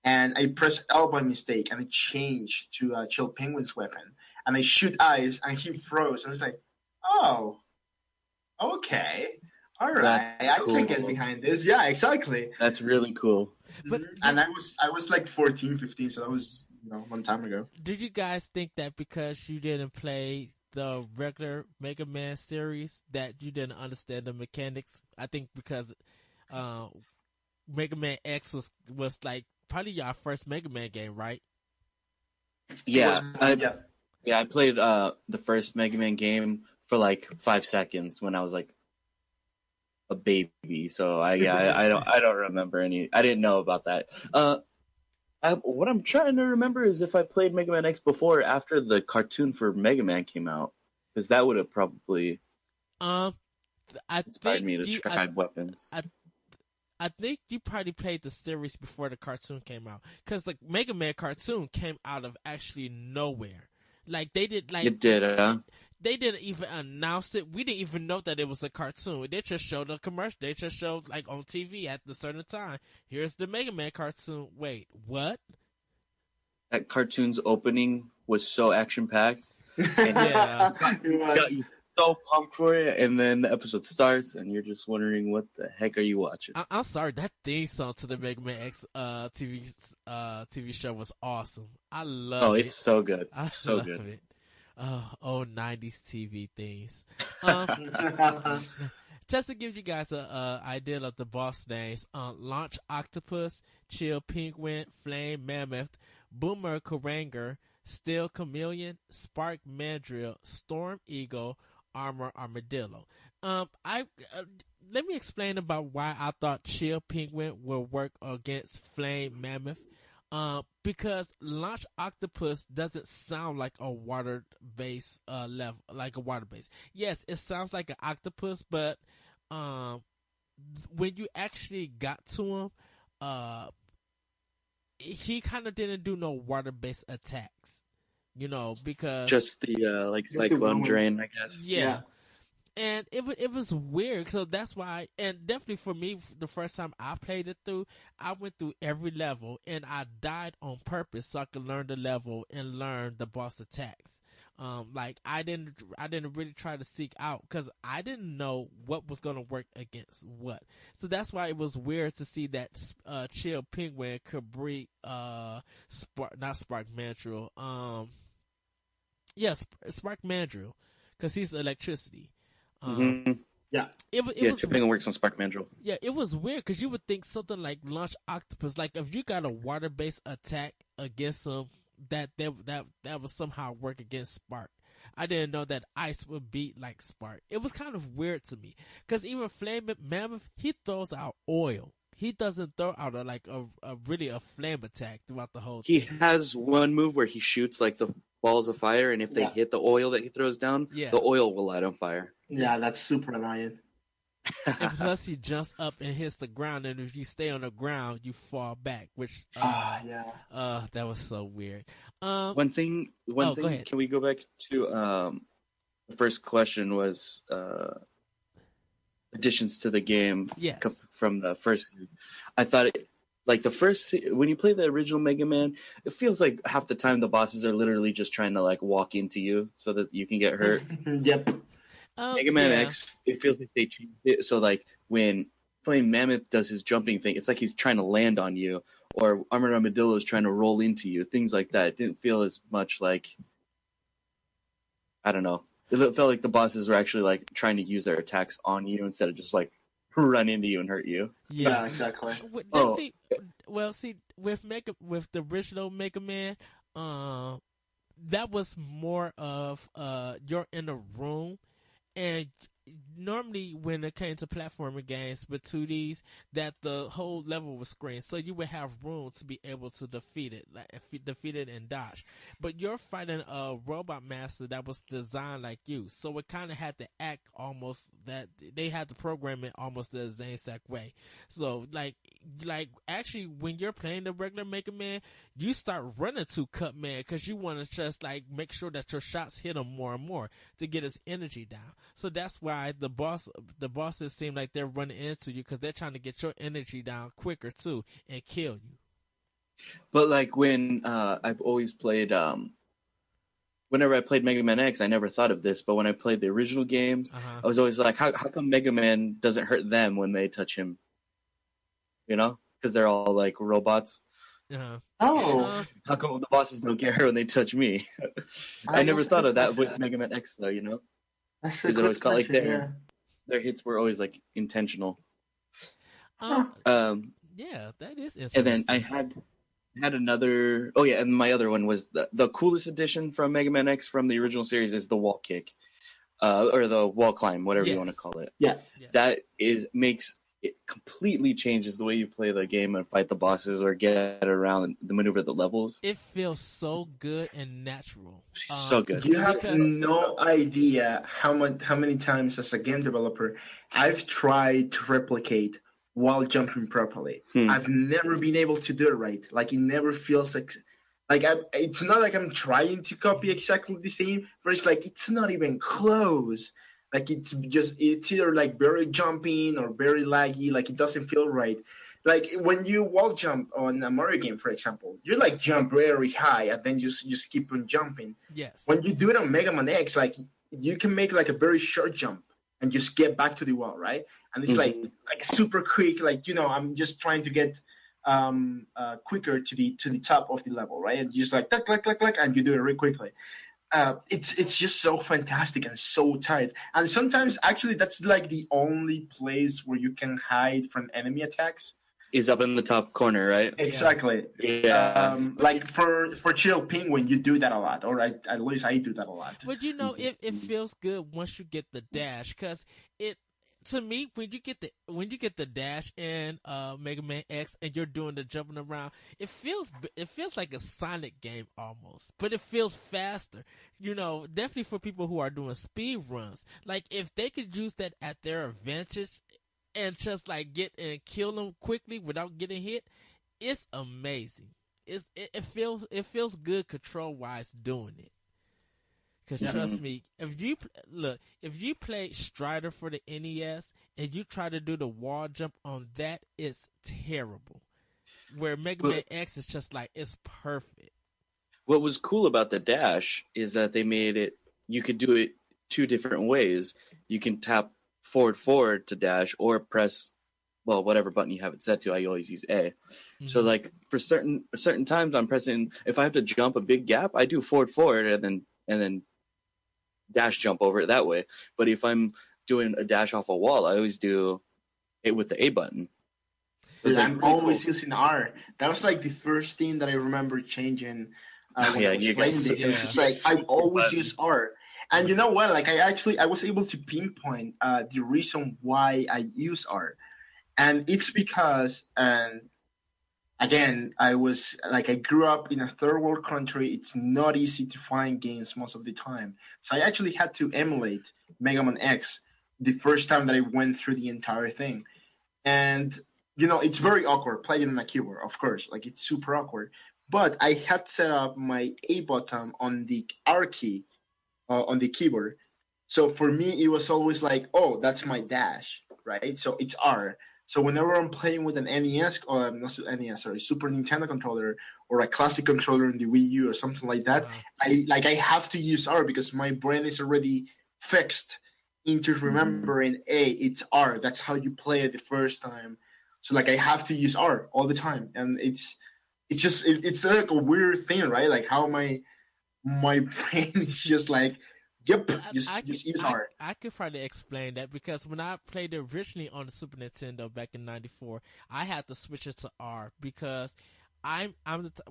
and I pressed L by mistake, and it changed to Chill Penguin's weapon, and I shoot ice, and he froze, and I was like, oh, okay, all right, I can get behind this. Yeah, exactly. That's really cool. But and I was like 14, 15, so that was a long time ago. Did you guys think that because you didn't play the regular Mega Man series that you didn't understand the mechanics? I think because Mega Man X was like probably your first Mega Man game, right? Yeah, I played the first Mega Man game for like 5 seconds when I was like a baby. So I don't remember any. I didn't know about that. What I'm trying to remember is if I played Mega Man X before or after the cartoon for Mega Man came out, because that would have probably inspired me to try weapons. I think you probably played the series before the cartoon came out, because the Mega Man cartoon came out of actually nowhere. Like they did, like it did. They didn't even announce it. We didn't even know that it was a cartoon. They just showed a commercial. They just showed like on TV at a certain time. Here's the Mega Man cartoon. Wait, what? That cartoon's opening was so action packed. Yeah, it was. You so pumped for it, and then the episode starts, and you're just wondering what the heck are you watching? I'm sorry, that theme song to the Mega Man X TV show was awesome. I love it. Oh, it's so good. I so love good. it. Oh, 90s TV themes. Just to give you guys a idea of the boss names: Launch Octopus, Chill Penguin, Flame Mammoth, Boomer Karanger, Steel Chameleon, Spark Mandrill, Storm Eagle, Armor Armadillo. Let me explain about why I thought Chill Penguin will work against Flame Mammoth. Because Launch Octopus doesn't sound like a water-based level, like a water-based. Yes, it sounds like an octopus, but when you actually got to him, he kind of didn't do no water-based attacks, because just the like cyclone drain, I guess. Yeah. And it was weird, so that's why. And definitely for me, the first time I played it through, I went through every level, and I died on purpose so I could learn the level and learn the boss attacks. Like I didn't really try to seek out because I didn't know what was gonna work against what. So that's why it was weird to see that Chill Penguin could break not Spark Mandrill. Yes, Spark Mandrill, because he's electricity. Um, Mm-hmm. Yeah. it was Tripping works on Spark Mandrill. yeah, it was weird because you would think something like Launch Octopus, like if you got a water based attack against them, that would somehow work against Spark. I didn't know that Ice would beat like Spark. It was kind of weird to me because even Flame Mammoth, he throws out oil. He doesn't throw out a really a flame attack throughout the whole He thing. has one move where he shoots like the balls of fire, and if they Yeah. hit the oil that he throws down, Yeah. the oil will light on fire. Yeah, that's super annoying. And plus, he jumps up and hits the ground, and if you stay on the ground, you fall back. Which Yeah. that was so weird. One thing. Go ahead. Can we go back to the first question was additions to the game Yes. from the first. I thought like the first when you play the original Mega Man, it feels like half the time the bosses are literally just trying to like walk into you so that you can get hurt. Yep. Mega Man yeah. X, it feels like they changed it. So like when Flame Mammoth does his jumping thing, it's like he's trying to land on you, or Armored Armadillo is trying to roll into you. Things like that. It didn't feel as much like, I don't know. It felt like the bosses were actually like trying to use their attacks on you instead of just like run into you and hurt you. Yeah, exactly. Well, see, with the original Mega Man, that was more of you're in a room, and normally when it came to platforming games with 2Ds, that the whole level was screen, so you would have room to be able to defeat it and dodge. But you're fighting a robot master that was designed like you, so it kind of had to act almost that they had to program it almost the same exact way. So like actually when you're playing the regular Mega Man, you start running to Cut Man because you want to just like make sure that your shots hit him more and more to get his energy down. So that's why the bosses seem like they're running into you because they're trying to get your energy down quicker too and kill you. But like when I've always played, whenever I played Mega Man X, I never thought of this. But when I played the original games, I was always like, how come Mega Man doesn't hurt them when they touch him? You know, because they're all like robots. Oh. How come the bosses don't get hurt when they touch me? I never thought of that with Mega Man X though, you know, because it always felt like their hits were always like intentional. Yeah, that is interesting. And then I had another. Oh yeah, and my other one was the coolest addition from Mega Man X from the original series is the wall kick, or the wall climb, whatever you want to call it. Yeah. That makes it completely changes the way you play the game and fight the bosses or get around the maneuver the levels. It feels so good and natural. So good. You have no idea how many times as a game developer I've tried to replicate while jumping properly. I've never been able to do it right. Like it never feels like it's not like I'm trying to copy exactly the same, but it's like it's not even close. Like it's either like very jumping or very laggy. Like it doesn't feel right. Like when you wall jump on a Mario game, for example, you like jump very high and then you just keep on jumping. Yes. When you do it on Mega Man X, like you can make like a very short jump and just get back to the wall, right? And it's like super quick. Like I'm just trying to get quicker to the top of the level, right? And just like click, and you do it really quickly. It's just so fantastic and so tight. And sometimes actually that's like the only place where you can hide from enemy attacks. Is up in the top corner, right? Exactly. Yeah. Like for Chill Penguin, you do that a lot, or at least I do that a lot. But it feels good once you get the dash, because to me, when you get the dash in Mega Man X and you're doing the jumping around, it feels like a Sonic game almost, but it feels faster. Definitely for people who are doing speed runs. Like if they could use that at their advantage and just like get and kill them quickly without getting hit, it's amazing. It feels good control wise doing it. Because trust me, if you play Strider for the NES and you try to do the wall jump on that, it's terrible. Where Mega Man X is just like, it's perfect. What was cool about the dash is that they made it, you could do it two different ways. You can tap forward to dash or press, well, whatever button you have it set to. I always use A. Mm-hmm. So like for certain times I'm pressing, if I have to jump a big gap, I do forward and then dash jump over it that way. But if I'm doing a dash off a wall, I always do it with the A button. So Dude, it's like I'm really always cool. using R. That was like the first thing that I remember changing when I Yeah, was you got playing this. It was just like I always use R. And you know what? Like I was able to pinpoint the reason why I use R, and it's because again, I grew up in a third world country. It's not easy to find games most of the time. So I actually had to emulate Mega Man X the first time that I went through the entire thing. And, it's very awkward playing on a keyboard, of course. Like, it's super awkward. But I had set up my A button on the R key on the keyboard. So for me, it was always like, oh, that's my dash, right? So it's R. So whenever I'm playing with an NES or not NES, sorry, Super Nintendo controller or a classic controller in the Wii U or something like that, Uh-huh. I have to use R because my brain is already fixed into Mhm. remembering, it's R. That's how you play it the first time. So like I have to use R all the time, and it's like a weird thing, right? Like how my brain is just like, yep, just use R. I could probably explain that because when I played it originally on the Super Nintendo back in '94, I had to switch it to R because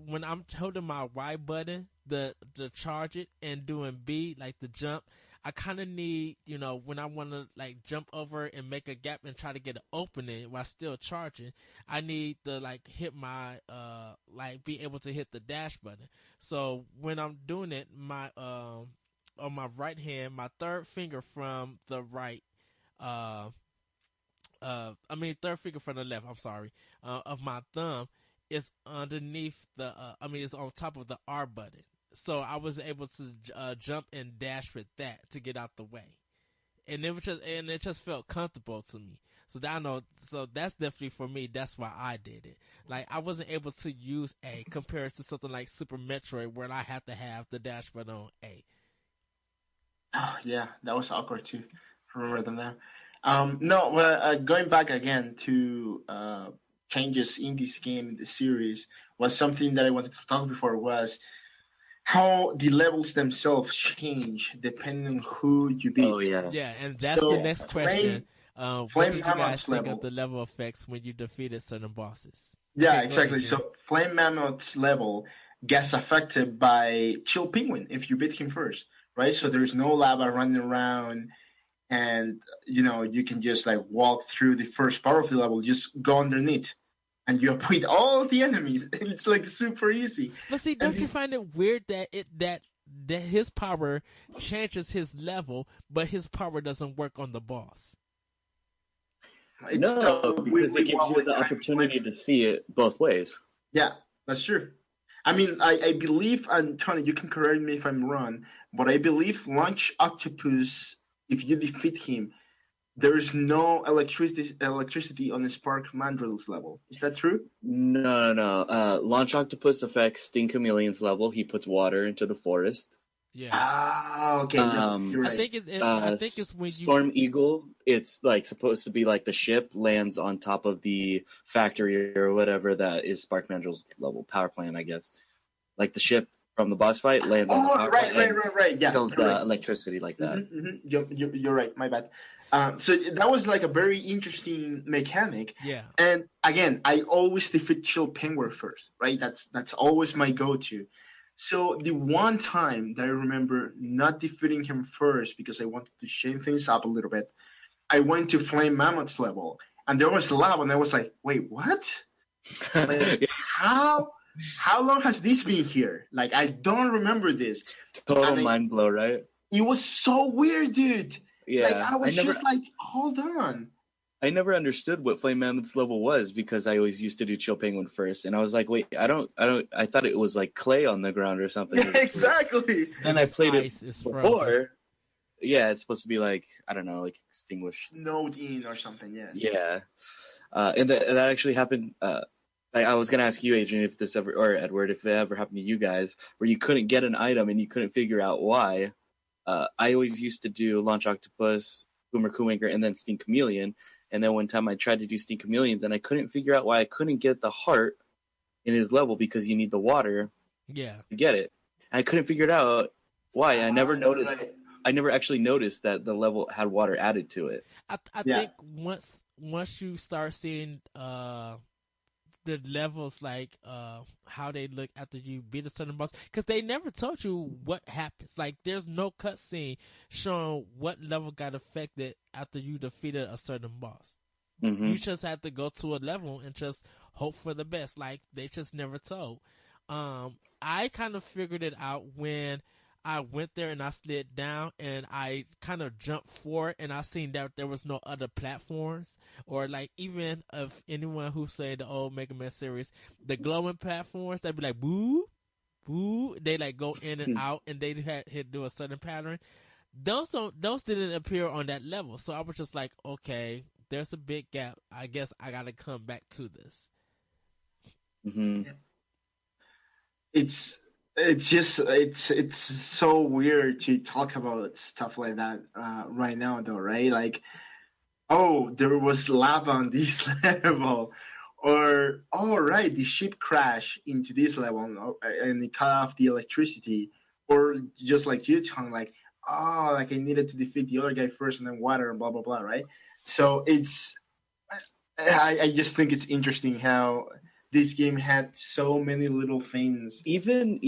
when I'm holding my Y button to charge it and doing B like the jump, I kind of need, when I want to like jump over and make a gap and try to get an opening while still charging, I need to like hit my like be able to hit the dash button. So when I'm doing it, my on my right hand, my third finger from the right, uh, third finger from the left. I'm sorry, of my thumb is underneath it's on top of the R button. So I was able to jump and dash with that to get out the way, and it just felt comfortable to me. So that I know, so that's definitely for me. That's why I did it. Like I wasn't able to use A compared to something like Super Metroid where I have to have the dash button on A. Oh, yeah, that was awkward too. Remember them now. No, well, going back again to changes in this game, the series, was something that I wanted to talk before was how the levels themselves change depending on who you Oh beat. yeah. Yeah, and that's the So Yeah. next question. What Flame did you guys Mammoth's think of level. the level effects when you defeated certain bosses? Yeah, Okay, go exactly. Adrian. So Flame Mammoth's level gets affected by Chill Penguin if you beat him first, right? So there's no lava running around, and you can just like walk through the first part of the level, just go underneath, and you avoid all the enemies. It's like super easy. But see, And don't you find it weird that that his power changes his level, but his power doesn't work on the boss? it's No, a because it gives you wobbly the time when opportunity to see it both ways. yeah, that's true. I mean, I believe, and Tony, you can correct me if I'm wrong, but I believe Launch Octopus, if you defeat him, there is no electricity on the Spark Mandrill's level. Is that true? No, no, no. Launch Octopus affects Sting Chameleon's level. He puts water into the forest. Yeah, Ah, okay, yep, you're I right. think I think it's when you. Storm Eagle, it's like supposed to be like the ship lands on top of the factory or whatever that is Spark Mandrill's level power plant, I guess. Like the ship from the boss fight lands on the Oh, power right, plant right, and right, right. Yeah, kills you're right. the electricity like that. You're right. My bad. So that was like a very interesting mechanic. Yeah, And again, I always defeat Chill Penguin first, right? That's always my go-to. So the one time that I remember not defeating him first because I wanted to shake things up a little bit, I went to Flame Mammoth's level, and there was lava, and I was like, wait, what? Like, how long has this been here? Like, I don't remember this. Total And mind blow, right? it was so weird, dude. Like, Yeah. I was just like, hold on. I never understood what Flame Mammoth's level was because I always used to do Chill Penguin first, and I was like, wait, I thought it was like clay on the ground or something. Yeah, exactly. Then I played it ice is frozen. before. Yeah, it's supposed to be like, I don't know, like extinguished. Snowed in or something, yes. Yeah. And that actually happened. I was gonna ask you, Adrian, if this ever, or Edward, if it ever happened to you guys, where you couldn't get an item and you couldn't figure out why. I always used to do Launch Octopus, Boomer Kuwinker, and then Sting Chameleon. And then one time I tried to do Sting Chameleons, and I couldn't figure out why I couldn't get the heart in his level because you need the water Yeah, to get it. And I couldn't figure it out why. I never noticed. Right. I never actually noticed that the level had water added to it. I think once you start seeing the levels, like how they look after you beat a certain boss, because they never told you what happens. Like there's no cutscene showing what level got affected after you defeated a certain boss. Mm-hmm. You just have to go to a level and just hope for the best. Like they just never told. I kind of figured it out when I went there and I slid down and I kind of jumped forward and I seen that there was no other platforms, or like even if anyone who say the old Mega Man series, the glowing platforms, they'd be like boo, boo. They like go in and out and they had do a certain pattern. Those didn't appear on that level. So I was just like, okay, there's a big gap. I guess I gotta come back to this. Mm-hmm. It's so weird to talk about stuff like that right now, though, right? Like, oh, there was lava on this level, or oh, right, the ship crashed into this level and it cut off the electricity, or just like you telling, like, oh, like I needed to defeat the other guy first and then water and blah blah blah, right? So I just think it's interesting how this game had so many little things. Even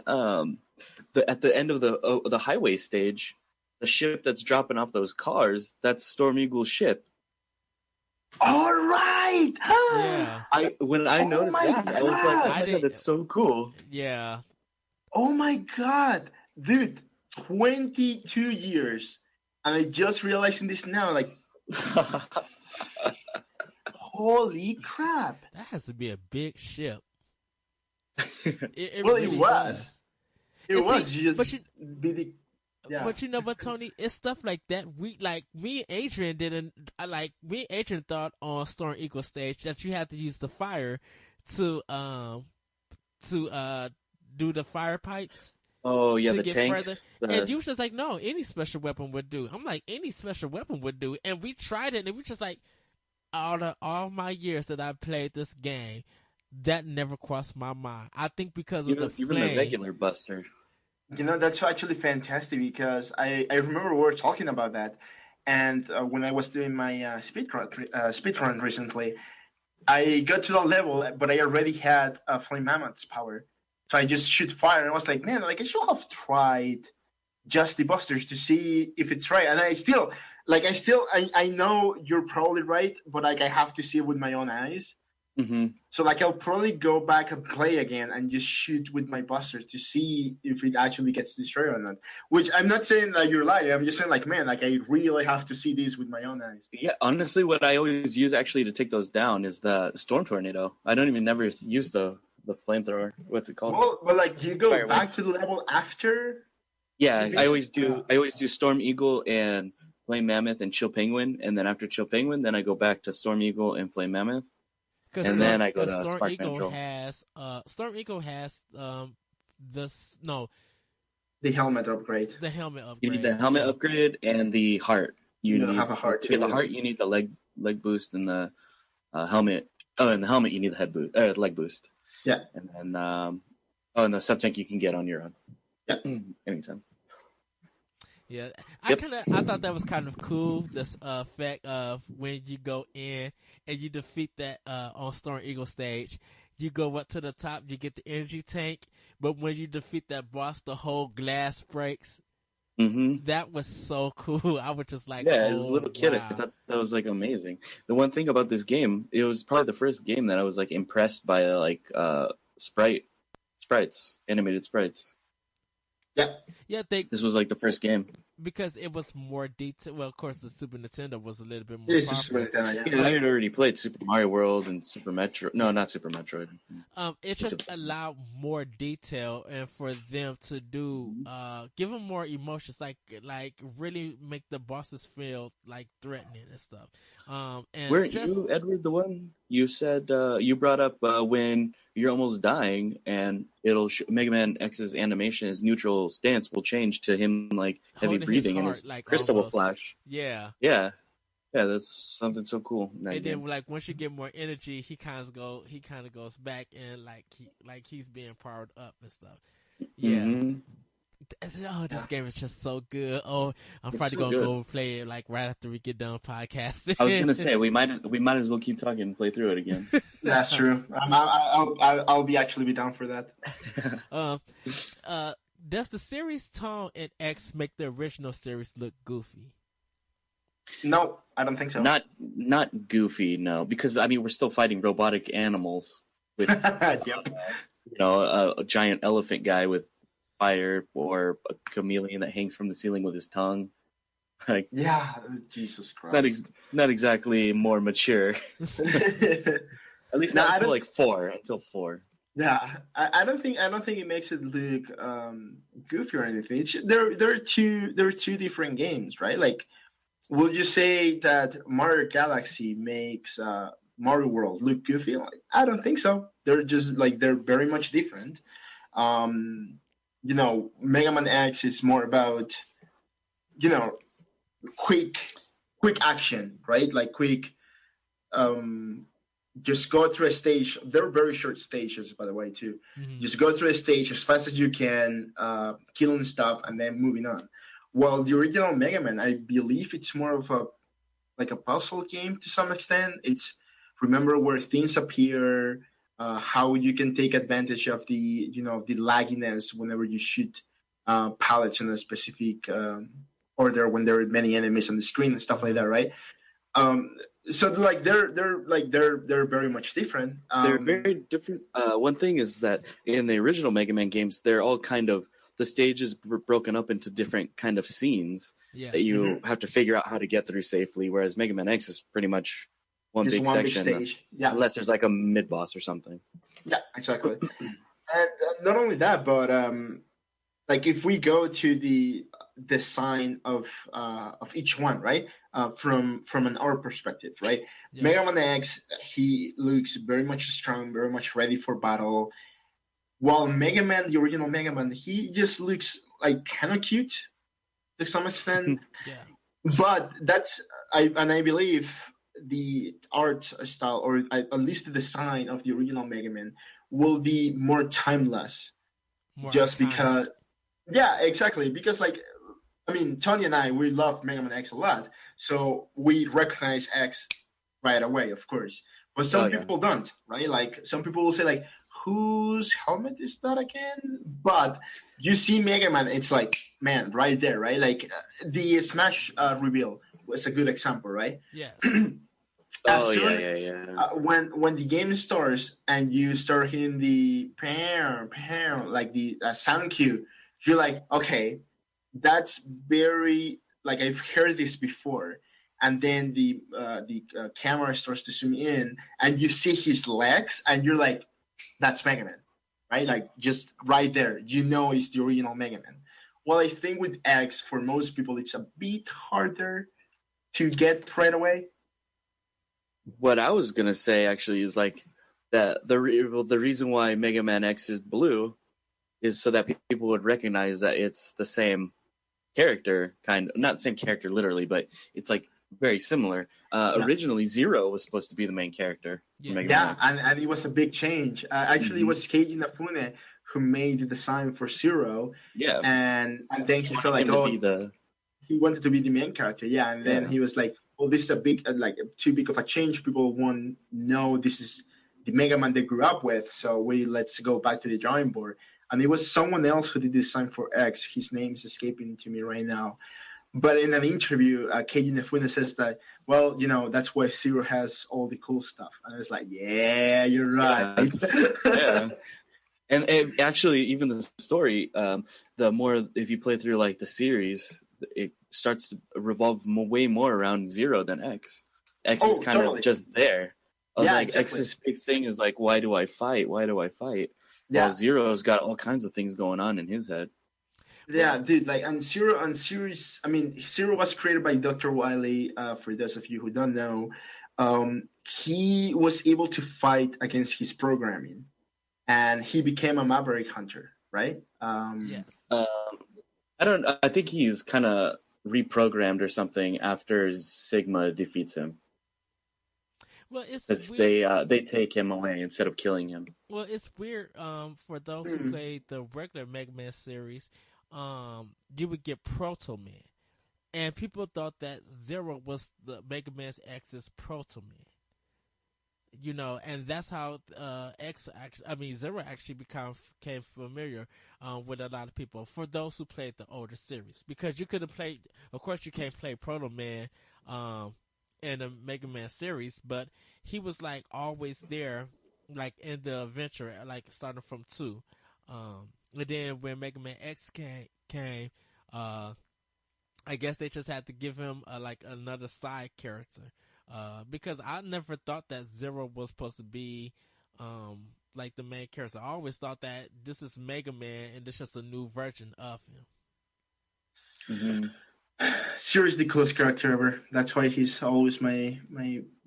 at the end of the highway stage, the ship that's dropping off those cars, that's Storm Eagle's ship. All right. Yeah. When I noticed that, God. I was like, oh my God, that's so cool. Yeah. Oh my God, dude, 22 years, and I just realizing this now, like. Holy crap! That has to be a big ship. It really was. It was. But you know what, Tony? It's stuff like that. Me and Adrian me and Adrian thought on Storm Eagle stage that you had to use the fire to do the fire pipes. Oh yeah, the tanks. And you was just like, no, any special weapon would do. I'm like, any special weapon would do. And we tried it, and we just like, all my years that I played this game, that never crossed my mind. I think because of the flame. Even the regular buster. You know, that's actually fantastic because I remember we were talking about that, and when I was doing my speedrun recently, I got to that level, but I already had Flame Mammoth's power. So I just shoot fire, and I was like, man, like I should have tried just the busters to see if it's right. And I know you're probably right, but like I have to see it with my own eyes. Mm-hmm. So like I'll probably go back and play again and just shoot with my busters to see if it actually gets destroyed or not. Which I'm not saying that you're lying. I'm just saying like, man, like I really have to see this with my own eyes. Yeah, honestly, what I always use actually to take those down is the Storm Tornado. I don't even never use the flamethrower. What's it called? Well, but like you go back to the level after. Yeah, I always do Storm Eagle and Flame Mammoth and Chill Penguin, and then after Chill Penguin, then I go back to Storm Eagle and Flame Mammoth. And then I go to Spark Mantle. Storm Eagle has the helmet upgrade. The helmet upgrade. You need the helmet upgrade and the heart. You need have a heart. To get the heart, you need the leg boost, and the helmet. Oh, and the helmet, you need the head boost, leg boost. Yeah. And then and the sub tank you can get on your own. Yeah. Anytime. Yeah, I thought that was kind of cool. This effect of when you go in and you defeat that on Storm Eagle stage, you go up to the top, you get the energy tank, but when you defeat that boss, the whole glass breaks. Mm-hmm. That was so cool. I was just like, as a little kid, I thought that was like amazing. The one thing about this game, it was probably the first game that I was like impressed by like sprites, animated sprites. Yeah. This was like the first game. Because it was more detailed. Well, of course, the Super Nintendo was a little bit more popular. I had already played Super Mario World and Super Metroid. No, not Super Metroid. It just allowed more detail and for them to do, give them more emotions, like really make the bosses feel like threatening and stuff. And weren't you, Edward, the one you said you brought up when you're almost dying, and it'll Mega Man X's animation, his neutral stance will change to him like heavy breathing, and his like crystal will flash. Yeah, that's something so cool. And then like once you get more energy, he kind of goes back and like he's being powered up and stuff. Yeah, Oh, this game is just so good. Oh, I'm It's probably so gonna good. go play it like right after we get done podcasting. I was gonna say we might as well keep talking and play through it again. That's true. I'll be actually be down for that. um, does the series tone in X make the original series look goofy? No, I don't think so. Not goofy, no, because I mean we're still fighting robotic animals with Yep. a giant elephant guy with fire or a chameleon that hangs from the ceiling with his tongue. Like Yeah, Jesus Christ. not exactly more mature. At least No, not I until don't- like 4. Until 4. Yeah, I don't think it makes it look goofy or anything. There are two different games, right? Like, would you say that Mario Galaxy makes Mario World look goofy? Like, I don't think so. They're just like they're very much different. Mega Man X is more about you know quick action, right? Like quick just go through a stage. They're very short stages, by the way, too. Mm-hmm. Just go through a stage as fast as you can, killing stuff, and then moving on. While the original Mega Man, I believe it's more of a puzzle game to some extent. It's remember where things appear, how you can take advantage of the lagginess whenever you shoot pallets in a specific order when there are many enemies on the screen and stuff like that, right? So like they're very much different. They're very different. One thing is that in the original Mega Man games, they're all kind of the stages were broken up into different kind of scenes that you have to figure out how to get through safely. Whereas Mega Man X is pretty much one just big one section, big stage. Yeah, unless there's like a mid boss or something. yeah, exactly. And not only that, but like if we go to the design of each one, right? From an art perspective, right? Yeah. Mega Man X, he looks very much strong, very much ready for battle. While Mega Man, the original Mega Man, he just looks like kind of cute to some extent. Yeah. But I believe the art style, or at least the design of the original Mega Man, will be more timeless. More Just iconic. because, yeah, exactly. Because I mean, Tony and I, we love Mega Man X a lot, so we recognize X right away, of course. But some people don't, right? Like some people will say, like, whose helmet is that again? But you see Mega Man, it's like, man, right there, right? Like the Smash reveal was a good example, right? Yeah. When the game starts and you start hitting the like the sound cue, you're like, okay, that's very like I've heard this before. And then the camera starts to zoom in, and you see his legs, and you're like, that's Mega Man, right? Like just right there, it's the original Mega Man. Well, I think with X, for most people, it's a bit harder to get right away. What I was gonna say actually is like that the reason why Mega Man X is blue is so that people would recognize that it's the same character, not the same character literally, but it's like very similar. Originally, Zero was supposed to be the main character. Yeah, Mega Man X. and it was a big change. Actually, it was Keiji Inafune who made the design for Zero. Yeah, and then he felt like, he wanted to be the main character. Yeah, and then he was like, well, this is a big, too big of a change. People won't know this is the Mega Man they grew up with. So let's go back to the drawing board. And it was someone else who did the design for X. His name is escaping to me right now. But in an interview, Keiji Inafune says that, well, that's why Zero has all the cool stuff. And I was like, yeah, you're right. Yeah. And actually, even the story, the more, if you play through like the series, it starts to revolve way more around Zero than X. X is kind of just there. Exactly. X's big thing is like, why do I fight? Why do I fight? Yeah. While Zero's got all kinds of things going on in his head. Yeah, dude, and Zero was created by Dr. Wily, for those of you who don't know. He was able to fight against his programming, and he became a Maverick Hunter, right? Yes. I think he's kind of reprogrammed or something after Sigma defeats him. Well, it's because weird. they take him away instead of killing him. Well, it's weird. For those who played the regular Mega Man series, you would get Proto Man, and people thought that Zero was the Mega Man's X's Proto Man. And that's how Zero actually became familiar with a lot of people. For those who played the older series, because you could have played, of course, you can't play Proto Man in the Mega Man series, but he was like always there, like in the adventure, like starting from 2. And then when Mega Man X came, I guess they just had to give him like another side character. Because I never thought that Zero was supposed to be like the main character. I always thought that this is Mega Man and this is just a new version of him. Seriously, coolest character ever. That's why he's always my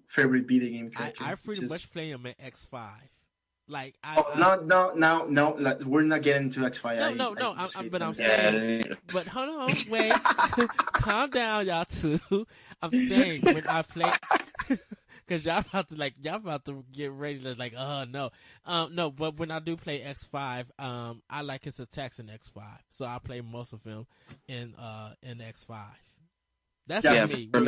favorite video game character. I pretty much play him in X5. Like no, we're not getting into X5. No. But I'm saying. But hold on, wait, calm down, y'all two. I'm saying when I play, because y'all about to get ready to like, oh no, no. But when I do play X5, I like his attacks in X5, so I play most of him in X5. That's just me. From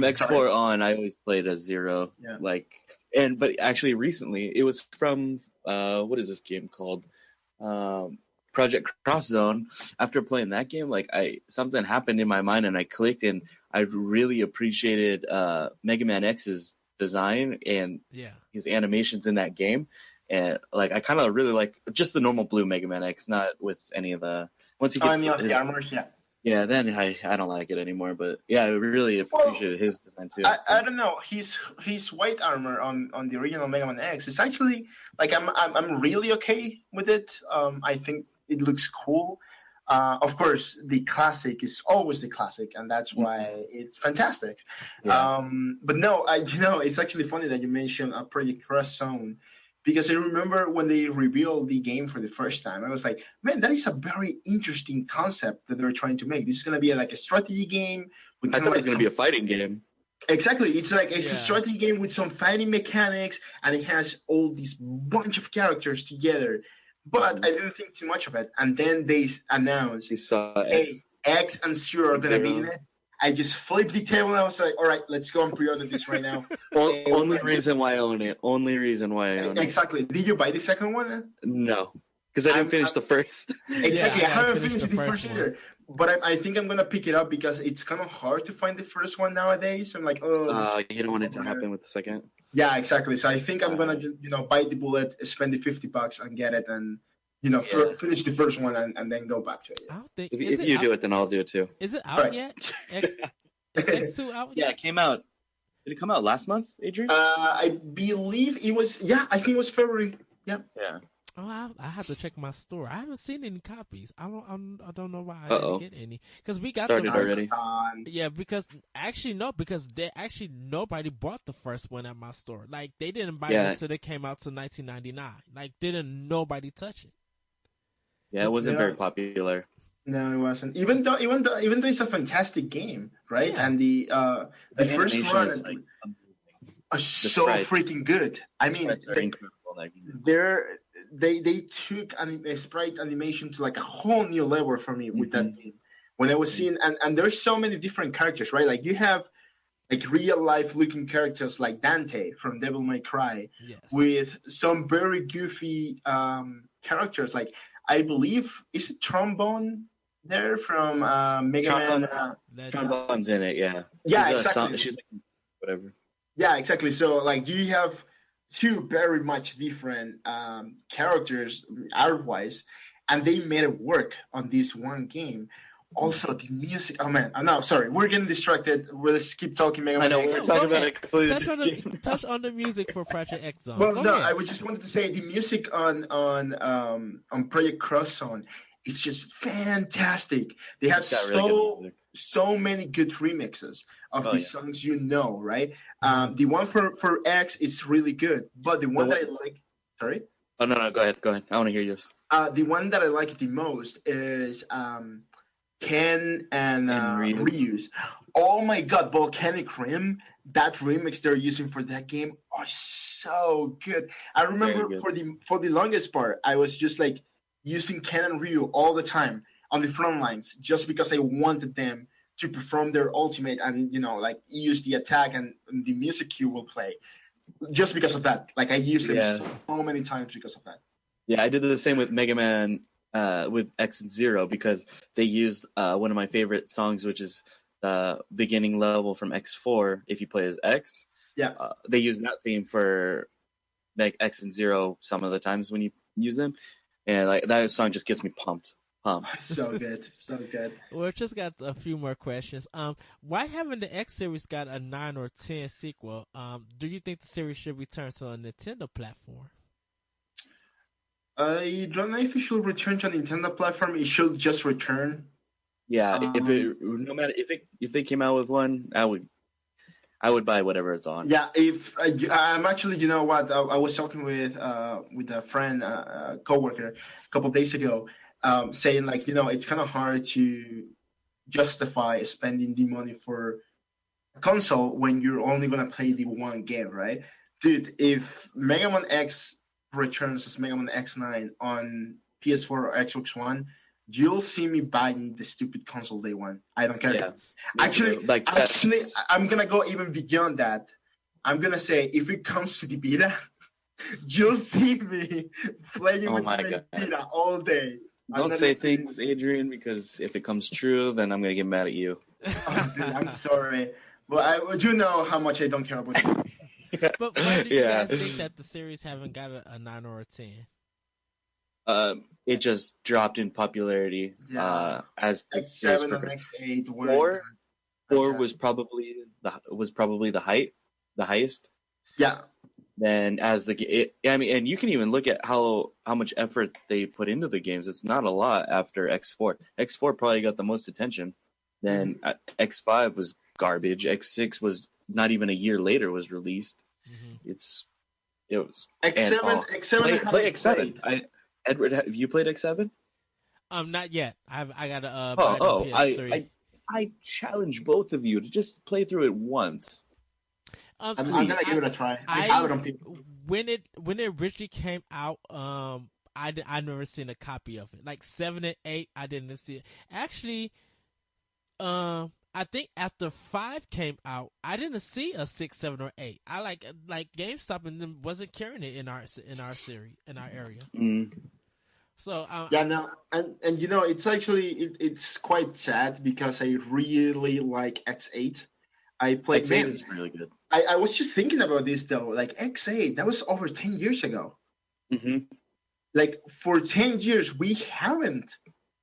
X4 on, I always played as Zero. Yeah. But actually recently it was from what is this game called? Project Cross Zone. After playing that game, something happened in my mind and I clicked and I really appreciated Mega Man X's design and his animations in that game. And I kind of really like just the normal blue Mega Man X, not with any of the once he gets the armors, Yeah, then I don't like it anymore, but yeah, I really appreciated his design too. I don't know, his white armor on the original Mega Man X is actually I'm really okay with it. I think it looks cool. Of course, the classic is always the classic, and that's why it's fantastic. Yeah. But no, it's actually funny that you mentioned Project Cross Zone. Because I remember when they revealed the game for the first time, I was like, man, that is a very interesting concept that they're trying to make. This is going to be like a strategy game. I thought it was going to be a fighting game. Exactly. It's a strategy game with some fighting mechanics, and it has all these bunch of characters together. But I didn't think too much of it. And then they announced, hey, X and Zero are going to be in it. I just flipped the table and I was like, all right, let's go and pre-order this right now. Only reason why I own it. Exactly. Did you buy the second one? No, because I didn't finish the first. Exactly. I haven't finished the first either. But I think I'm going to pick it up because it's kind of hard to find the first one nowadays. I'm like, oh. You don't want it to happen with the second? Yeah, exactly. So I think I'm going to bite the bullet, spend the $50 and get it and finish the first one and then go back to it. I don't think if you do it, then I'll do it too. Is it out yet? Is X2 out yet? Yeah, it came out. Did it come out last month, Adrian? I believe it was. Yeah, I think it was February. Yeah. Yeah. Oh, I have to check my store. I haven't seen any copies. I don't know why I didn't get any because we got started the first, already. Yeah, because nobody bought the first one at my store. Like they didn't buy it until it came out to 1999. Like didn't nobody touch it. Yeah, it wasn't very popular. No, it wasn't. Even though it's a fantastic game, right? Yeah. And the first run is so freaking good. I mean, they took a sprite animation to like a whole new level for me with that game. When I was seeing, and there's so many different characters, right? Like you have like real life looking characters like Dante from Devil May Cry, with some very goofy characters like. I believe is it Trombone there from Mega Man? Trombone's in it, yeah. Yeah, exactly. She's like, whatever. Yeah, exactly. So like you have two very much different characters art-wise, and they made it work on this one game. Also, the music. Oh man, no, sorry, we're getting distracted. Let's keep talking Mega Man. I know we're talking about it completely. Touch on the music for Project X Zone. Well, I just wanted to say the music on Project Cross Zone is just fantastic. They have so many good remixes of these songs, right? The one for X is really good, but the one that I like. Sorry. Oh no, go ahead. I want to hear yours. The one that I like the most is Ken and Ryu's. Oh my god, Volcanic Rim, that remix they're using for that game are so good. I remember for the longest part, I was just like using Ken and Ryu all the time on the front lines just because I wanted them to perform their ultimate and like use the attack and the music cue will play. Just because of that, like I used them so many times because of that. Yeah, I did the same with Mega Man with X and Zero because they used one of my favorite songs, which is the beginning level from X4. If you play as X, they use that theme for like X and Zero some of the times when you use them, and like that song just gets me pumped. So good, so good. Well, just got a few more questions. Why haven't the X series got a 9 or 10 sequel? Do you think the series should return to a Nintendo platform? I don't know if it should return to a Nintendo platform. It should just return. Yeah, if they came out with one, I would buy whatever it's on. Yeah, if I'm actually, you know what, I was talking with a friend, coworker, a couple of days ago, saying like, it's kind of hard to justify spending the money for a console when you're only gonna play the one game, right? Dude, if Mega Man X returns as Mega Man X9 on PS4 or Xbox One, you'll see me buying the stupid console day one. I don't care. Yeah, actually, I'm gonna go even beyond that. I'm gonna say if it comes to the Vita, you'll see me playing with my Vita all day. Don't say things, Adrian, because if it comes true, then I'm gonna get mad at you. Oh, dude, I'm sorry, but I do know how much I don't care about you. But why do you guys think that the series haven't got a 9 or a 10? It just dropped in popularity as the series progressed. Four was probably the highest. Yeah. Then and you can even look at how much effort they put into the games. It's not a lot after X4. X4 probably got the most attention. Then X5 was garbage. X6 was not even a year later was released. Mm-hmm. It was X7. Play X7. Edward, have you played X7? Not yet. I got to buy it on PS3. I challenge both of you to just play through it once. I'm gonna give it a try. I have it on people. When it originally came out, I never seen a copy of it. Like 7 and 8, I didn't see it. Actually, I think after 5 came out, I didn't see a 6, 7, or 8. I like GameStop and them wasn't carrying it in our series in our area. Mm. So and it's actually it's quite sad because I really like X8. I played X8 is really good. I was just thinking about this though, like X8, that was over 10 years ago. Mm-hmm. Like for 10 years we haven't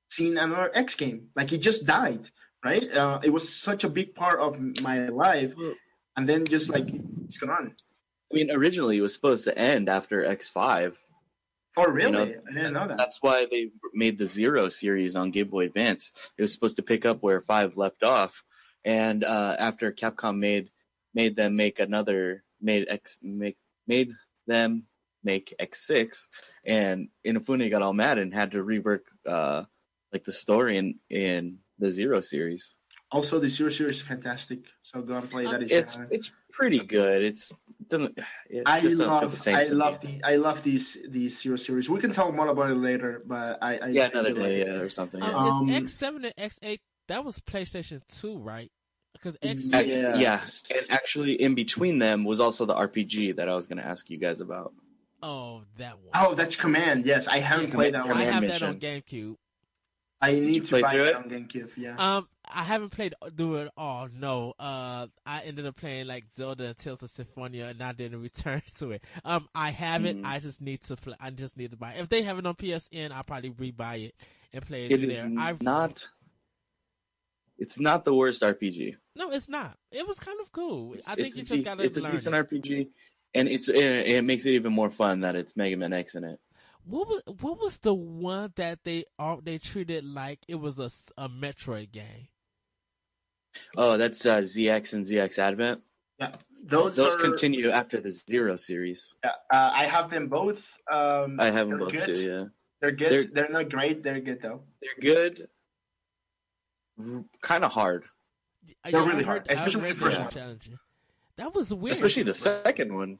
seen another X game. Like it just died, right? It was such a big part of my life, and then just like it's gone. I mean, originally it was supposed to end after X5. Oh, really? I didn't know that. That's why they made the Zero series on Game Boy Advance. It was supposed to pick up where 5 left off, and after Capcom made them make X6, and Inafune got all mad and had to rework like the story in the Zero series. Also, the Zero series is fantastic, so go and play that. It's pretty good. I love these Zero series. We can talk more about it later, but another day or something. Is X7 and X8 that was PlayStation 2, right? Because X6, and actually in between them was also the RPG that I was going to ask you guys about. Oh, that one. Oh, that's Command. Yes, I haven't played that one. I have that on GameCube. I need to buy it on GameCube. Yeah. I haven't played through it all. No. I ended up playing like Zelda and Tales of Symphonia, and I didn't return to it. I have it. I just need to play. I just need to buy it. If they have it on PSN, I'll probably rebuy it and play it there. It's not the worst RPG. No, it's not. It was kind of cool. I think you just gotta learn. It's a decent RPG, and it makes it even more fun that it's Mega Man X in it. What was the one that they treated like it was a Metroid game? Oh, that's ZX and ZX Advent. Yeah, those continue after the Zero series. Yeah, I have them both. I have them both too. Yeah, they're good. They're not great. They're good though. They're good. Kind of hard. They're really hard, especially the first one. That was weird. Especially the second one.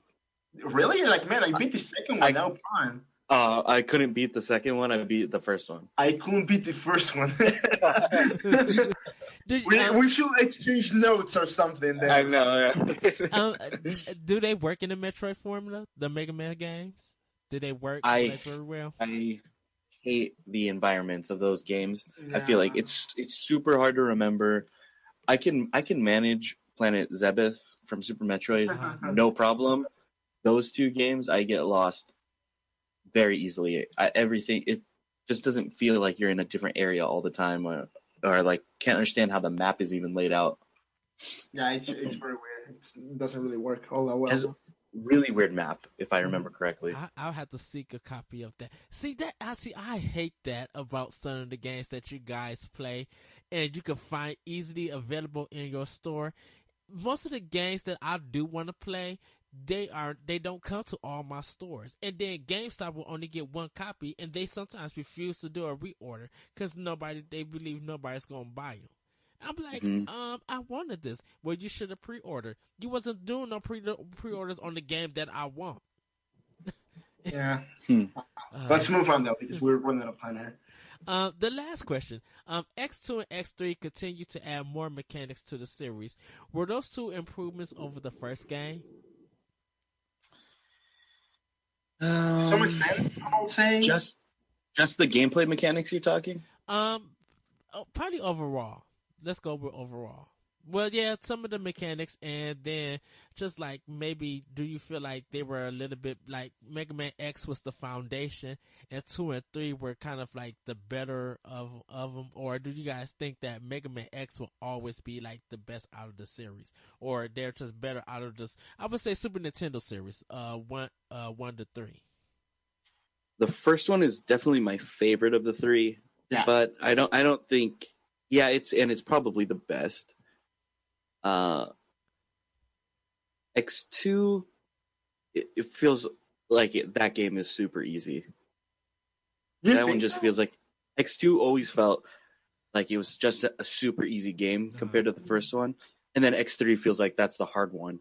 Really? Like, man, I beat the second one. Now fine. I couldn't beat the second one. I beat the first one. I couldn't beat the first one. Did, we should exchange notes or something. I Then. know. Yeah. do they work in the Metroid formula, the Mega Man games? Do they work I like very well? I hate the environments of those games. I feel like Yeah. it's super hard to remember. I can manage Planet Zebes from Super Metroid, no problem. Those two games, I get lost very easily. Everything, it just doesn't feel like you're in a different area all the time, or like can't understand how the map is even laid out. Yeah, it's very weird. It doesn't really work all that well. It has a really weird map, if I remember correctly. I'll have to seek a copy of that. I hate that about some of the games that you guys play, and you can find easily available in your store. Most of the games that I do want to play, they don't come to all my stores, and then GameStop will only get one copy, and they sometimes refuse to do a reorder because they believe nobody's gonna buy them. I'm like, I wanted this. Well, you should have pre-ordered. You wasn't doing no pre-orders on the game that I want. Yeah. Let's move on though, because we're running out of time here. The last question. X2 and X3 continue to add more mechanics to the series. Were those two improvements over the first game? To some extent, I would say. Just the gameplay mechanics you're talking? Probably overall. Let's go with overall. Well, yeah, some of the mechanics, and then just like maybe, do you feel like they were a little bit like Mega Man X was the foundation, and 2 and 3 were kind of like the better of them, or do you guys think that Mega Man X will always be like the best out of the series, or they're just better out of this? I would say Super Nintendo series, 1 to 3. The first one is definitely my favorite of the three, Yeah. but I don't think. Yeah, it's probably the best. X2, it feels like that game is super easy. That one just feels like X2 always felt like it was just a super easy game compared to the first one, and then X3 feels like that's the hard one.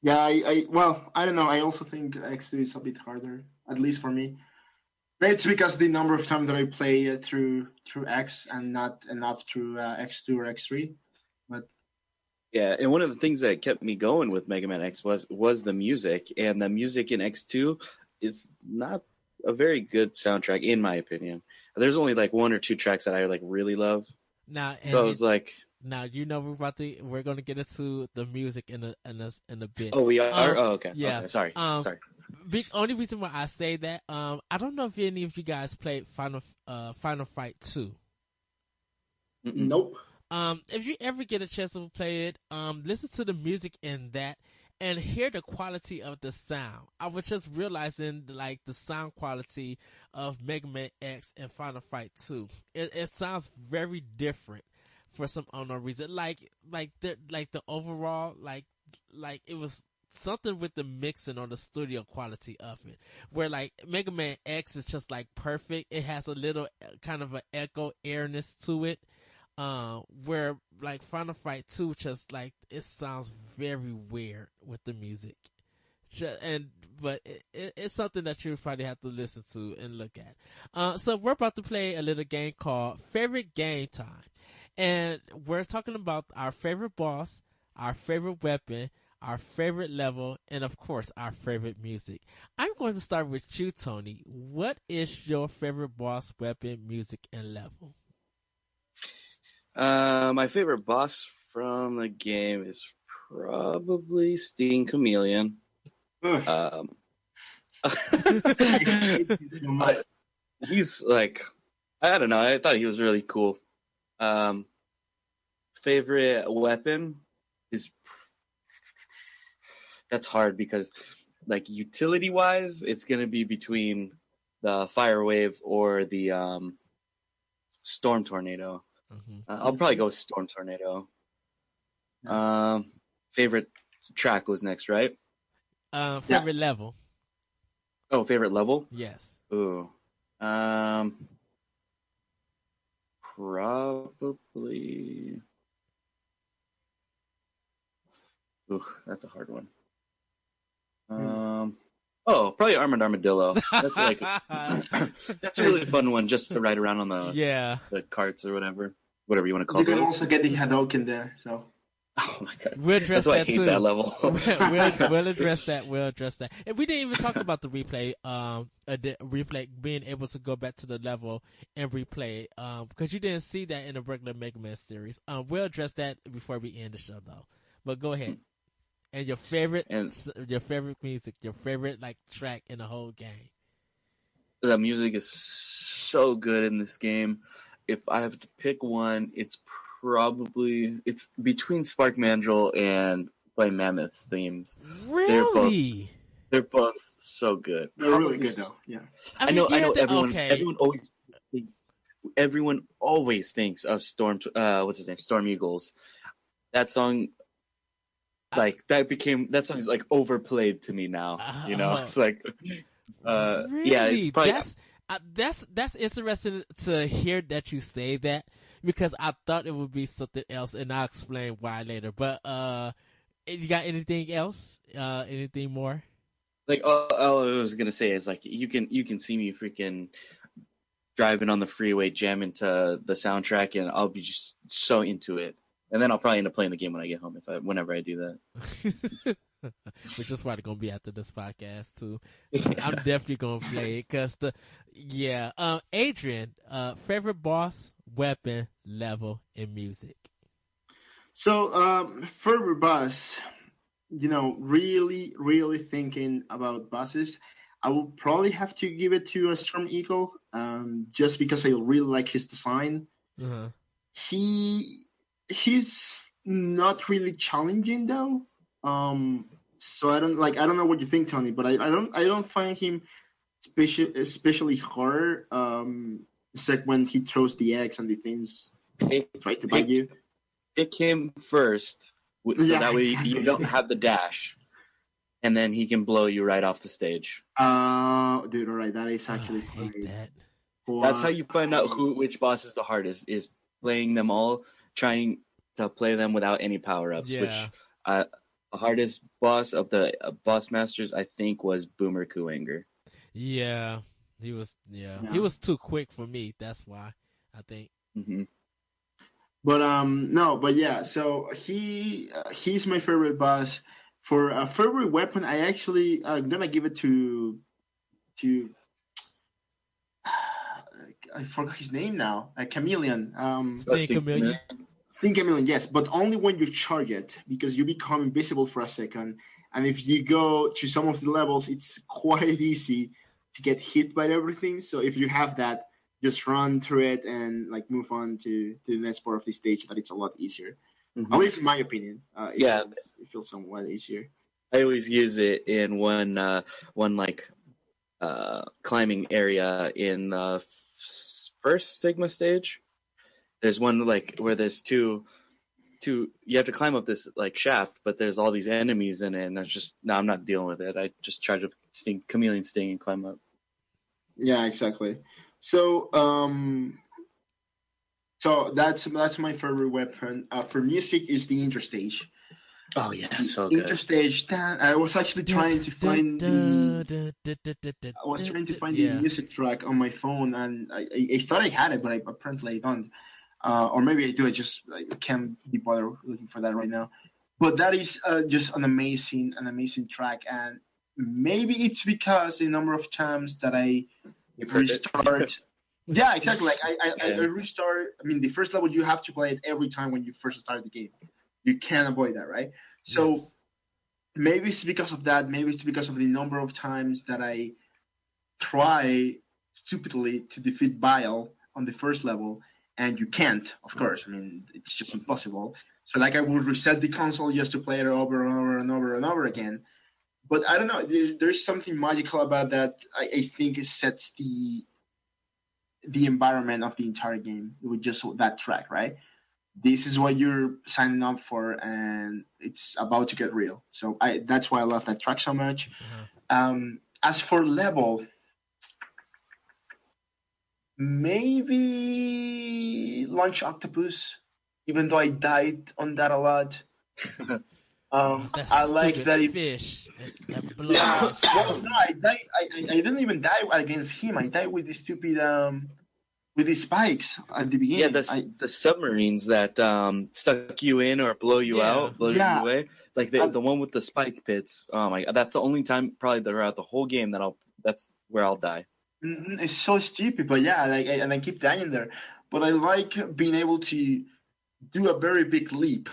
Yeah, I don't know. I also think X2 is a bit harder, at least for me. It's because the number of times that I play through X and not enough through X2 or X3. But yeah, and one of the things that kept me going with Mega Man X was the music, and the music in X2 is not a very good soundtrack in my opinion. There's only like 1 or 2 tracks that I like really love. Now, so I was like, now we're going to get into the music in a bit. Oh, we are. Okay. Yeah. Okay, sorry. Only reason why I say that, I don't know if any of you guys played Final Fight 2. Nope. If you ever get a chance to play it, listen to the music in that and hear the quality of the sound. I was just realizing like the sound quality of Mega Man X and Final Fight 2. It sounds very different for some unknown reason. Like the overall, like it was something with the mixing or the studio quality of it, where like Mega Man X is just like perfect. It has a little kind of an echo airness to it. Where like Final Fight 2 just like it sounds very weird with the music, but it's something that you probably have to listen to and look at. So we're about to play a little game called Favorite Game Time, and we're talking about our favorite boss, our favorite weapon, our favorite level, and of course our favorite music. I'm going to start with you, Tony. What is your favorite boss, weapon, music, and level? My favorite boss from the game is probably Sting Chameleon. He's like, I don't know. I thought he was really cool. Favorite weapon is that's hard because, like, utility wise, it's gonna be between the Fire Wave or the Storm Tornado. I'll probably go with Storm Tornado. Favorite track was next, right? Favorite level. Oh, favorite level? Yes. Ooh. Probably. Ooh, that's a hard one. Oh, probably Armored Armadillo. That's like that's a really fun one just to ride around on Yeah. the carts or whatever you want to call You can those. also get the Hadoken there. So Oh my god, We'll address that's why I that hate too. that level. We'll address that. We'll address that. And we didn't even talk about the replay. Replay being able to go back to the level and replay. Because you didn't see that in the regular Mega Man series. We'll address that before we end the show, though. But go ahead. And your favorite music, your favorite like track in the whole game. The music is so good in this game. If I have to pick one, it's between Spark Mandrill and Flame Mammoth's themes. Really? They're both so good. they're really good though. Yeah. I know everyone always thinks of what's his name? Storm Eagles. That song that song is like overplayed to me now. It's like really? yeah, it's probably that's interesting to hear that you say that, because I thought it would be something else, and I'll explain why later. But you got anything else? Anything more? like all I was gonna say is like you can see me freaking driving on the freeway jamming to the soundtrack, and I'll be just so into it. And then I'll probably end up playing the game when I get home whenever I do that. Which is probably gonna be after this podcast too. I'm definitely gonna play it because Adrian, favorite boss, weapon, level, and music. So for boss, really, really thinking about bosses, I will probably have to give it to a Storm Eagle, just because I really like his design. Uh-huh. He's not really challenging though. So I don't know what you think, Tony, but I don't find him especially hard. Except when he throws the eggs and the things try to bite you. Pick him first, so that way you don't have the dash, and then he can blow you right off the stage. Dude, all right, that is actually I hate that. That's how you find out which boss is the hardest, is playing them all, trying to play them without any power-ups, Yeah. which the hardest boss of the boss masters, I think, was Boomer Kuwanger. Yeah, he was. Yeah, he was too quick for me. That's why I think. Mm-hmm. But no, but yeah. So he's my favorite boss. For a favorite weapon, I actually gonna give it to I forgot his name now. Chameleon. Chameleon. Sting Chameleon, yes, but only when you charge it, because you become invisible for a second. And if you go to some of the levels, it's quite easy to get hit by everything. So if you have that, just run through it and like move on to the next part of the stage. That it's a lot easier. Mm-hmm. At least in my opinion. It feels somewhat easier. I always use it in one climbing area in the first Sigma stage. There's one like where there's two you have to climb up this like shaft, but there's all these enemies in it, and I'm not dealing with it. I just charge up Chameleon Sting and climb up. Yeah, exactly. So so that's my favorite weapon. For music is the interstage. Oh yeah, so good. Interstage. I was actually trying to find the music track on my phone, and I thought I had it, but apparently I don't. Or maybe I do. I can't be bothered looking for that right now. But that is just an amazing track, and maybe it's because the number of times that I restart. Yeah, exactly. Like I restart. I mean, the first level you have to play it every time when you first start the game. You can't avoid that, right? So maybe it's because of that. Maybe it's because of the number of times that I try stupidly to defeat Bile on the first level, and you can't, of course. I mean, it's just impossible. So like I would reset the console just to play it over and over and over and over again. But I don't know. There's something magical about that. I think it sets the environment of the entire game with just that track, right? This is what you're signing up for, and it's about to get real. So that's why I love that track so much. As for level, maybe Launch Octopus, even though I died on that a lot. That I like stupid that it. fish. That Yeah. blowfish. Well, no, I died. I didn't even die against him. I died with the stupid with the spikes at the Yeah, beginning. the submarines that suck you in or blow you Yeah. out, blow you Yeah. away. Like I, the one with the spike pits. Oh my god, that's the only time probably throughout the whole game that's where I'll die. it's so stupid, but yeah, and I keep dying there. But I like being able to do a very big leap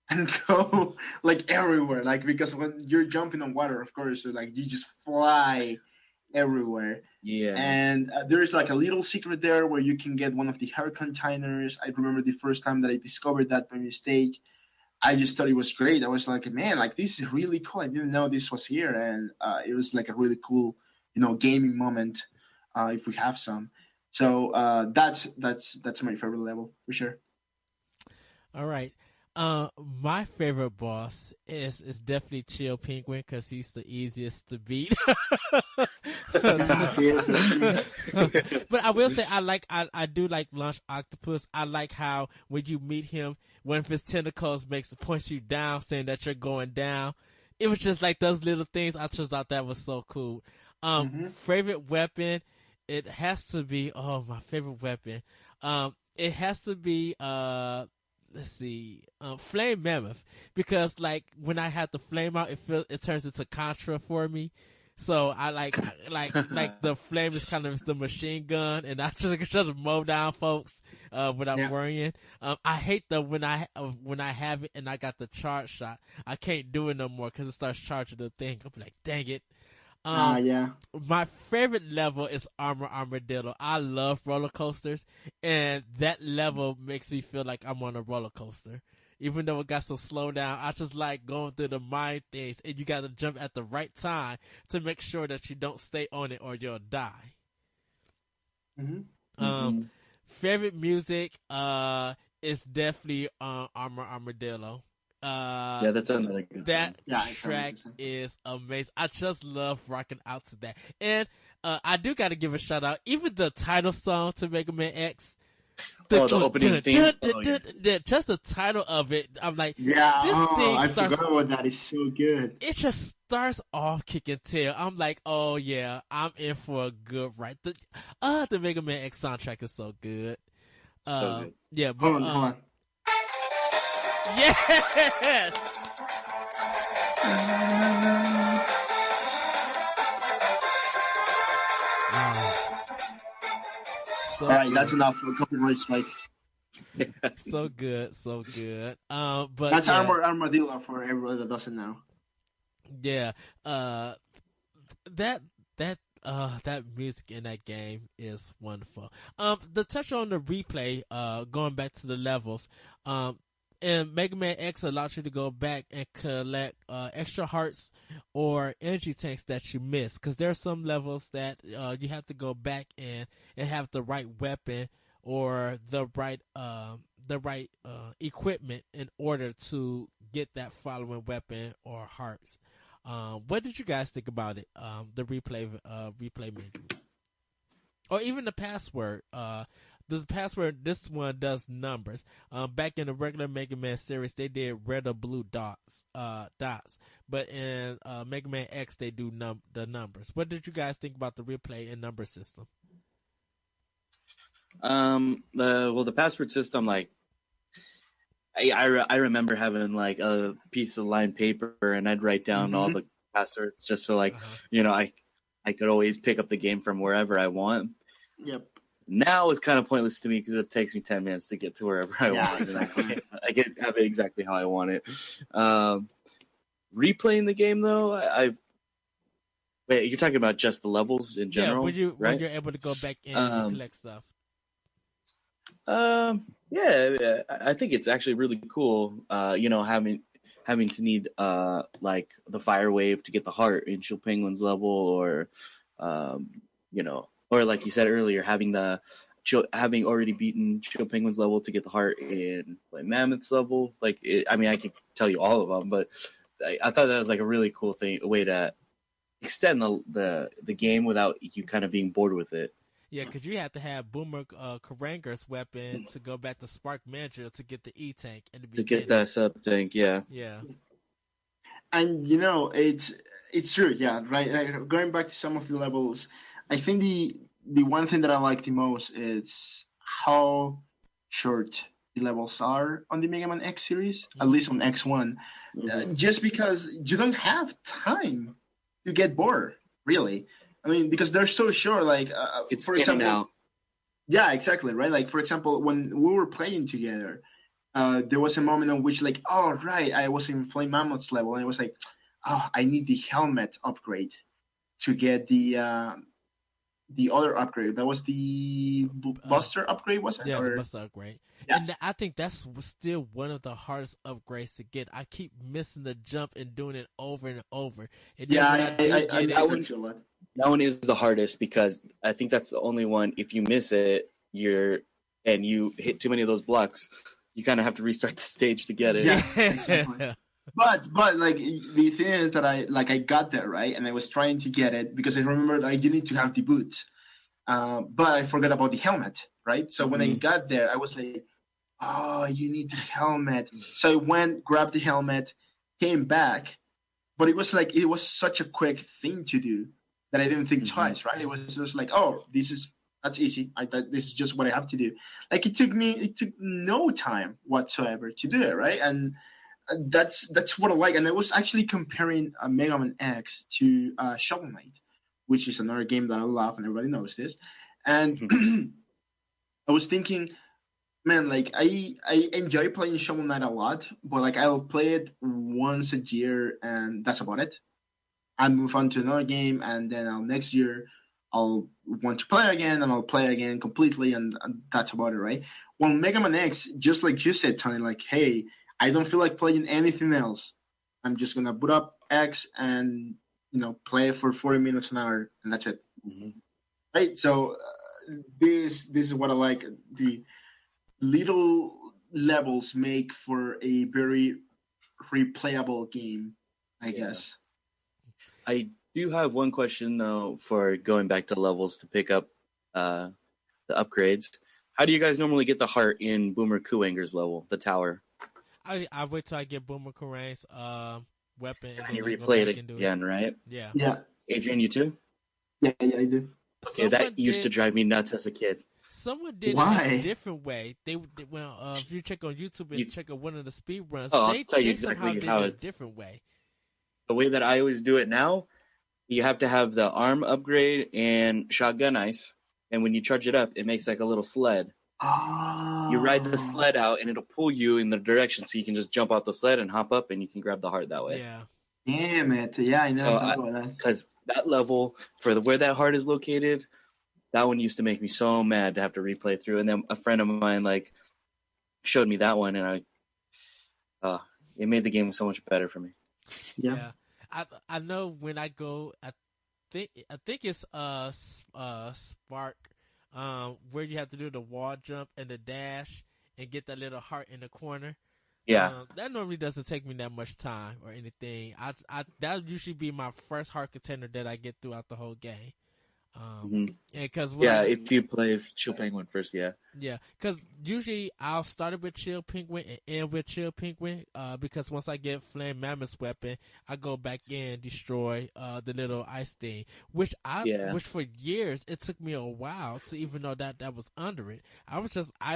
and go like everywhere, like because when you're jumping on water, of course, so, like you just fly everywhere. Yeah. And there is like a little secret there where you can get one of the hair containers. I remember the first time that I discovered that by mistake. I just thought it was great. I was like, man, like this is really cool. I didn't know this was here, and it was like a really cool, gaming moment. If we have some, so that's my favorite level for sure. All right. My favorite boss is definitely Chill Penguin because he's the easiest to beat. Yes, But I will say I do like Lunch Octopus. I like how when you meet him, one of his tentacles points you down, saying that you're going down. It was just like those little things. I just thought that was so cool. Favorite weapon, it has to be my favorite weapon. It has to be let's see, Flame Mammoth, because like when I have the flame out, it turns into Contra for me. So I like the flame is kind of the machine gun, and I just mow down folks without worrying. I hate when I have it and I got the charge shot, I can't do it no more because it starts charging the thing. I'm like, dang it. yeah. My favorite level is Armadillo. I love roller coasters, and that level makes me feel like I'm on a roller coaster. Even though it got some slow down, I just like going through the mind things, and you got to jump at the right time to make sure that you don't stay on it or you'll die. Favorite music is definitely Armadillo. Yeah, that's another good That Yeah, track is amazing. I just love rocking out to that. And I do got to give a shout out. Even the title song to Mega Man X. the opening theme. Just the title of it. I'm like, Yeah, this thing I starts. forgot about that. It's so good. It just starts off kicking tail. I'm like, oh yeah, I'm in for a good ride. The Mega Man X soundtrack is so good. So good. Yeah, but Hold on. yes. So All right, good. that's enough for copyright strike. So good, so good. But That's yeah, Armadillo for everybody that doesn't know. yeah. That that music in that game is wonderful. The touch on the replay, going back to the levels, and Mega Man X allows you to go back and collect extra hearts or energy tanks that you missed. Because there are some levels that you have to go back and have the right weapon or the right equipment in order to get that following weapon or hearts. What did you guys think about it? The replay menu, or even the password. This one does numbers. Back in the regular Mega Man series, they did red or blue dots. But in Mega Man X, they do the numbers. What did you guys think about the replay and number system? The password system, like, I remember having like a piece of lined paper and I'd write down all the passwords just so like, I could always pick up the game from wherever I want. Yep. Now it's kind of pointless to me because it takes me 10 minutes to get to wherever I want. Exactly. I can have it exactly how I want it. Replaying the game though, wait, you're talking about just the levels in general, when right? you're able to go back in and collect stuff. Yeah, I think it's actually really cool. Having to need like the fire wave to get the heart in Chill Penguin's level, or or like you said earlier, having already beaten Chill Penguin's level to get the heart in like Mammoth's level. Like, I could tell you all of them, but I thought that was like a really cool a way to extend the game without you kind of being bored with it. Yeah, because you have to have Boomer Karanga's weapon to go back to Spark Manager to get the E-Tank in the beginning. To get that sub tank, yeah. Yeah. And it's true, yeah, right. Like, going back to some of the levels, I think the one thing that I like the most is how short the levels are on the Mega Man X series, at least on X1. Just because you don't have time to get bored, really. I mean, because they're so short. Like, It's for in and example, out. yeah, exactly, right. Like, for example, when we were playing together, there was a moment in which, like, oh right, I was in Flame Mammoth's level, and I was like, oh, I need the helmet upgrade to get the other upgrade. That was the Buster upgrade, was it? Yeah, the Or Buster upgrade. yeah, And I think that's still one of the hardest upgrades to get. I keep missing the jump and doing it over and over. And then yeah, when I do I get missed it, that too a lot. That one is the hardest because I think that's the only one. If you miss it, and you hit too many of those blocks, you kind of have to restart the stage to get it. Yeah, exactly. But like the thing is that I got there right, and I was trying to get it because I remember like you need to have the boots, but I forgot about the helmet, right? So when I got there, I was like, oh, you need the helmet. So I went, grabbed the helmet, came back, but it was such a quick thing to do that I didn't think twice, right? It was just like, oh, that's easy. This is just what I have to do. Like it took no time whatsoever to do it, right? And that's what I like. And I was actually comparing Mega Man X to Shovel Knight, which is another game that I love, and everybody knows this. And I was thinking, man, like I enjoy playing Shovel Knight a lot, but like I'll play it once a year, and that's about it. I move on to another game, and then next year I'll want to play again, and I'll play again completely, and that's about it, right? Well, Mega Man X, just like you said, Tony, like, hey, I don't feel like playing anything else. I'm just gonna boot up X and play it for 40 minutes an hour, and that's it, right? So this is what I like. The little levels make for a very replayable game, I guess. I do have one question though for going back to levels to pick up the upgrades. How do you guys normally get the heart in Boomer Kuwanger's level, the tower? I wait till I get Boomer Kuwanger's weapon and then You I go replay back it and do again, it. right? Yeah. Yeah, Adrian, you too? yeah, I do. Okay, that used to drive me nuts as a kid. Someone did it Why? a different way. If you check on YouTube and check out one of the speed runs, I'll they tell you somehow exactly did how it a it's. different way. The way that I always do it now, you have to have the arm upgrade and shotgun ice, and when you charge it up, it makes like a little sled. Oh. You ride the sled out, and it'll pull you in the direction, so you can just jump off the sled and hop up, and you can grab the heart that way. Yeah. Damn it. Yeah, I never thought about that. Because that level, for where that heart is located, that one used to make me so mad to have to replay through. And then a friend of mine showed me that one, and it made the game so much better for me. Yeah. I know when I go, I think it's Spark, where you have to do the wall jump and the dash and get that little heart in the corner. Yeah. That normally doesn't take me that much time or anything. That'll usually be my first heart container that I get throughout the whole game. And cause if you play Chill Penguin first, yeah. Yeah, because usually I'll start it with Chill Penguin and end with Chill Penguin. Because once I get Flame Mammoth's weapon, I go back in and destroy the little ice thing. Which for years it took me a while to even know that was under it. I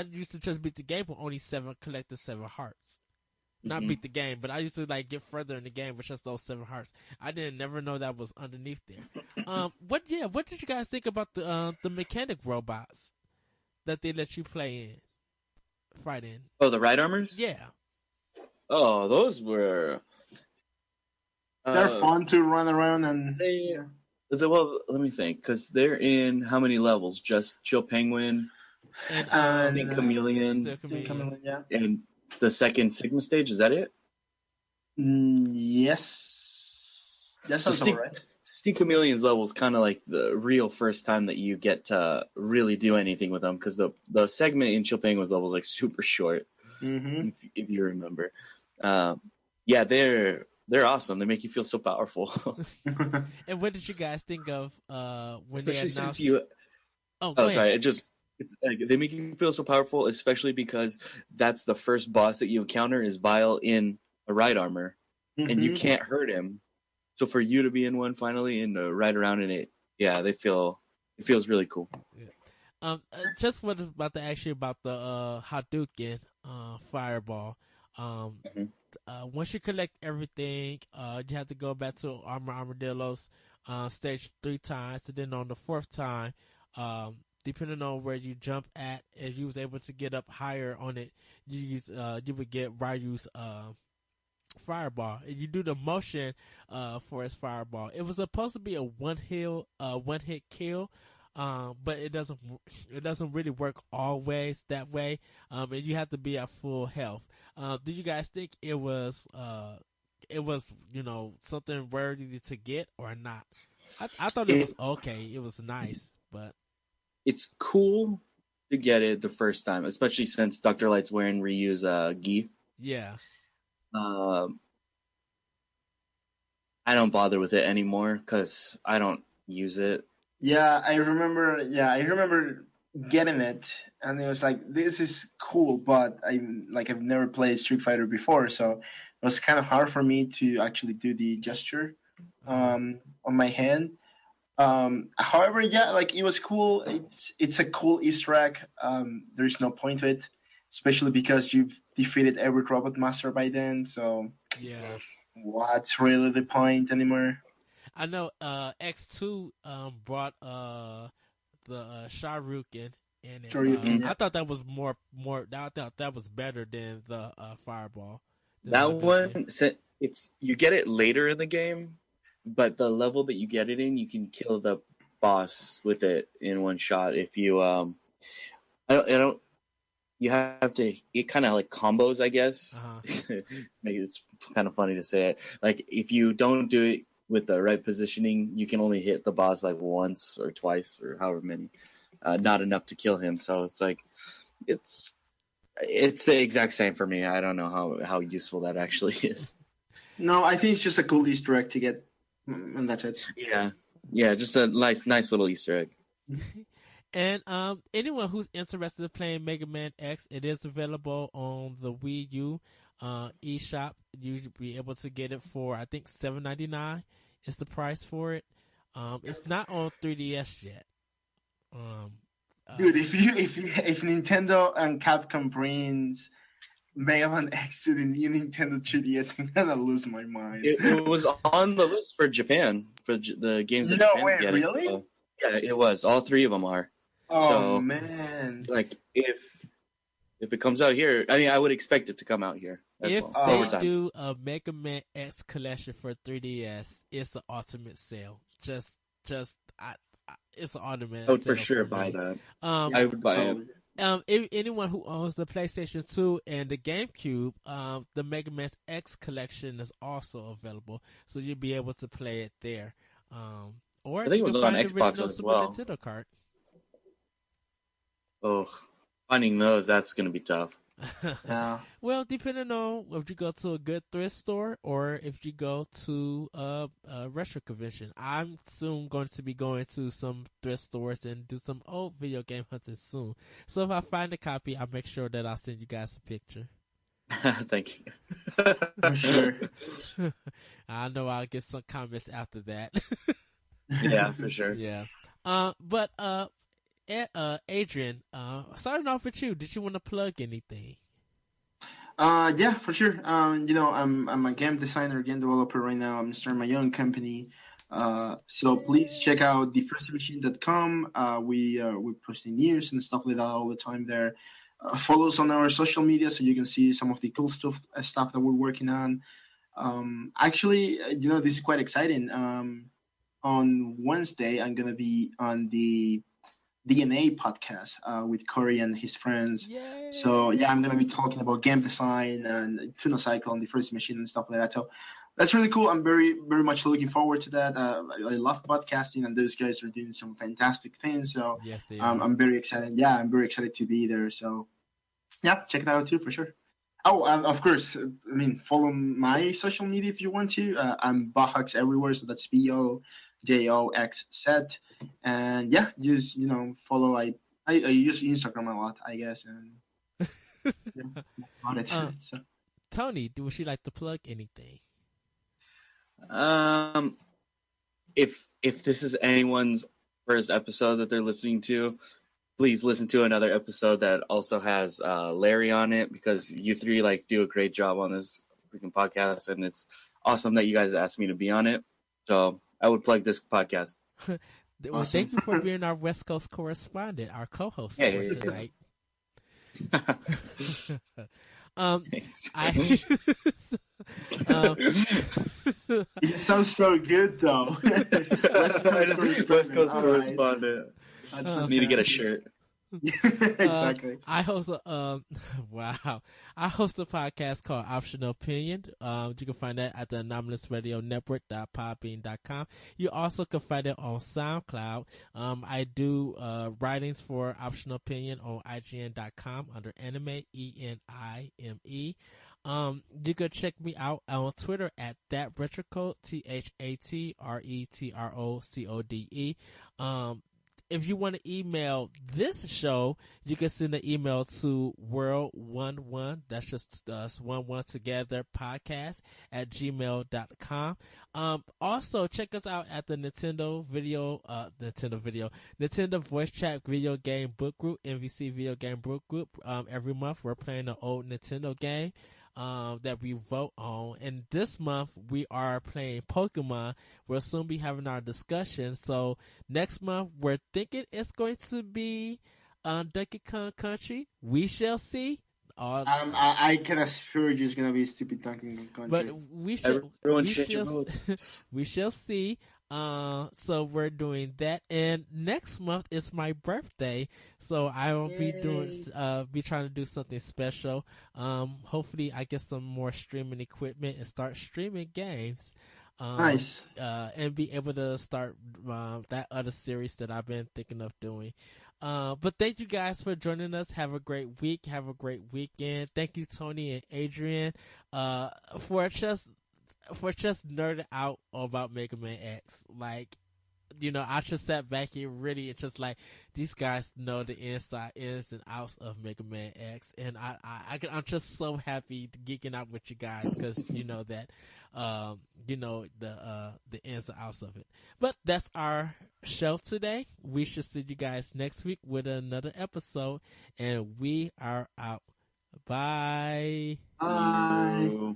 used to just beat the game with only collected 7 hearts. Not beat the game, but I used to get further in the game with just those 7 hearts. I didn't never know that was underneath there. What did you guys think about the mechanic robots that they let you fight in? Oh, the Ride Armors? Yeah. Oh, those were. They're fun to run around and. Well, let me think, because they're in how many levels? Just Chill Penguin, and Stink Chameleon, yeah. And the second Sigma stage. Is that it? Yes. That sounds alright. Stink Chameleon's level is kind of like the real first time that you get to really do anything with them, because the segment in Chill Penguin's level is like super short, if you remember. Yeah, they're awesome. They make you feel so powerful. And what did you guys think of when especially they announced? Since you. Sorry. They make you feel so powerful, especially because that's the first boss that you encounter is Bile in a Ride Armor. and you Hmm. can't hurt him. So for you to be in one finally and ride around in it, yeah, it feels really cool. Yeah. Just was about to ask you about the Hadouken fireball. Um, Mhm. Once you collect everything, you have to go back to Armadillo's stage 3 times, and then on the fourth time, depending on where you jump at, if you was able to get up higher on it, you would get Ryu's fireball. And you do the motion for his fireball. It was supposed to be a one hit kill. But it doesn't really work always that way. And you have to be at full health. Do you guys think it was something worthy to get or not? I thought it was It okay. It was nice, but it's cool to get it the first time, especially since Dr. Light's wearing Ryu's gi. yeah, Um, I don't bother with it anymore because I don't use it. Yeah, I remember. Yeah, I remember getting it, and it was like, this is cool, but I've never played Street Fighter before, so it was kind of hard for me to actually do the gesture uh-huh. on my hand. However, yeah, like it was cool. It's a cool Easter egg. There's no point to it, especially because you've defeated every robot master by then. So Yeah. what's really the point anymore? I know X2 brought the Sharukin in it. Sure, you can. Mm. Yeah. I thought that was more. I thought that was better than the Fireball, than the That Hadouken. one, it's you get it later in the game, but the level that you get it in, you can kill the boss with it in one shot. If you I don't you have to it kind of like combos, I guess. Uh-huh. Maybe it's kind of funny to say it. Like if you don't do it with the right positioning, you can only hit the boss like once or twice or however many, not enough to kill him. So it's like it's it's the exact same for me. I don't know how useful that actually is. No, I think it's just a cool Easter egg to get, and that's it. Yeah, yeah, just a nice little Easter egg. And anyone who's interested in playing Mega Man X, it is available on the Wii U eShop. You'll be able to get it for I think $7.99 is the price for it. It's not on 3DS yet. Um, Dude, if Nintendo and Capcom brings Mega Man X to the new Nintendo 3DS, I'm gonna lose my mind. It was on the list for Japan for the games that No Japan's way, getting. really? So, yeah, it was. All three of them are. Oh So, man. like, if it comes out here, I mean, I would expect it to come out here as if well they over time. do a Mega Man X collection for 3DS, it's the ultimate sale. It's an ultimate I would sale for sure for buy me. that. Um, I would buy it. Totally. anyone who owns the PlayStation 2 and the GameCube, the Mega Man X collection is also available, so you'll be able to play it there. Or I think you it was can on find the Xbox original as Super well. Nintendo cart. Oh, finding those, that's gonna be tough. Yeah. Well, depending on if you go to a good thrift store or if you go to a retro convention. I'm soon going to be going to some thrift stores and do some old video game hunting soon. So if I find a copy, I'll make sure that I'll send you guys a picture. Thank you. For sure. I know I'll get some comments after that. Yeah, for sure. Yeah. But Adrian, starting off with you, did you want to plug anything? Yeah, for sure. I'm a game designer, game developer right now. I'm starting my own company. So please check out thefirstmachine.com. We're posting news and stuff like that all the time there. Follow us on our social media so you can see some of the cool stuff that we're working on. Actually, this is quite exciting. On Wednesday, I'm gonna be on the DNA podcast with Corey and his friends. Yay! So yeah, I'm gonna be talking about game design and tuna cycle and the first machine and stuff like that. So that's really cool. I'm very very much looking forward to that. I love podcasting, and those guys are doing some fantastic things. So Yes, they are. I'm very excited. Yeah, I'm very excited to be there. So yeah, check that out too for sure. Oh, of course. I mean, follow my social media if you want to. I'm Bojox everywhere, so that's BOJOXZ. And yeah, just follow. I use Instagram a lot, I guess, and yeah, on it. Uh, So. Tony, would you like to plug anything? If this is anyone's first episode that they're listening to, please listen to another episode that also has Larry on it, because you three like do a great job on this freaking podcast, and it's awesome that you guys asked me to be on it. So I would plug this podcast. Well, thank you for being our West Coast correspondent, our co-host for tonight. It sounds so good, though. West Coast correspondent. Need to get a shirt. Exactly. I host a wow. I host a podcast called Optional Opinion. You can find that at the Anomalous Radio Network.podbean.com. You also can find it on SoundCloud. I do writings for Optional Opinion on IGN.com under Anime, ENIME. You can check me out on Twitter at ThatRetrocode, ThatRetrocode. If you want to email this show, you can send an email to world11, that's just us, 11 together, podcast at gmail.com. Also check us out at the Nintendo Voice Chat Video Game Book Group, NVC Video Game Book Group. Every month we're playing an old Nintendo game that we vote on, and this month we are playing Pokemon. We'll soon be having our discussion, so next month we're thinking it's going to be Donkey Kong Country. We shall see. I can assure you it's gonna be stupid Donkey Kong Country. But we shall see. So we're doing that, and next month is my birthday, so I will be trying to do something special. Hopefully I get some more streaming equipment and start streaming games. Nice. And be able to start that other series that I've been thinking of doing. But thank you guys for joining us. Have a great week. Have a great weekend. Thank you, Tony and Adrian, for just nerding out about Mega Man X. Like, I just sat back here really and just like, these guys know the ins and outs of Mega Man X, and I'm just so happy geeking out with you guys, because that the ins and outs of it. But that's our show today. We should see you guys next week with another episode, and we are out. Bye. Bye.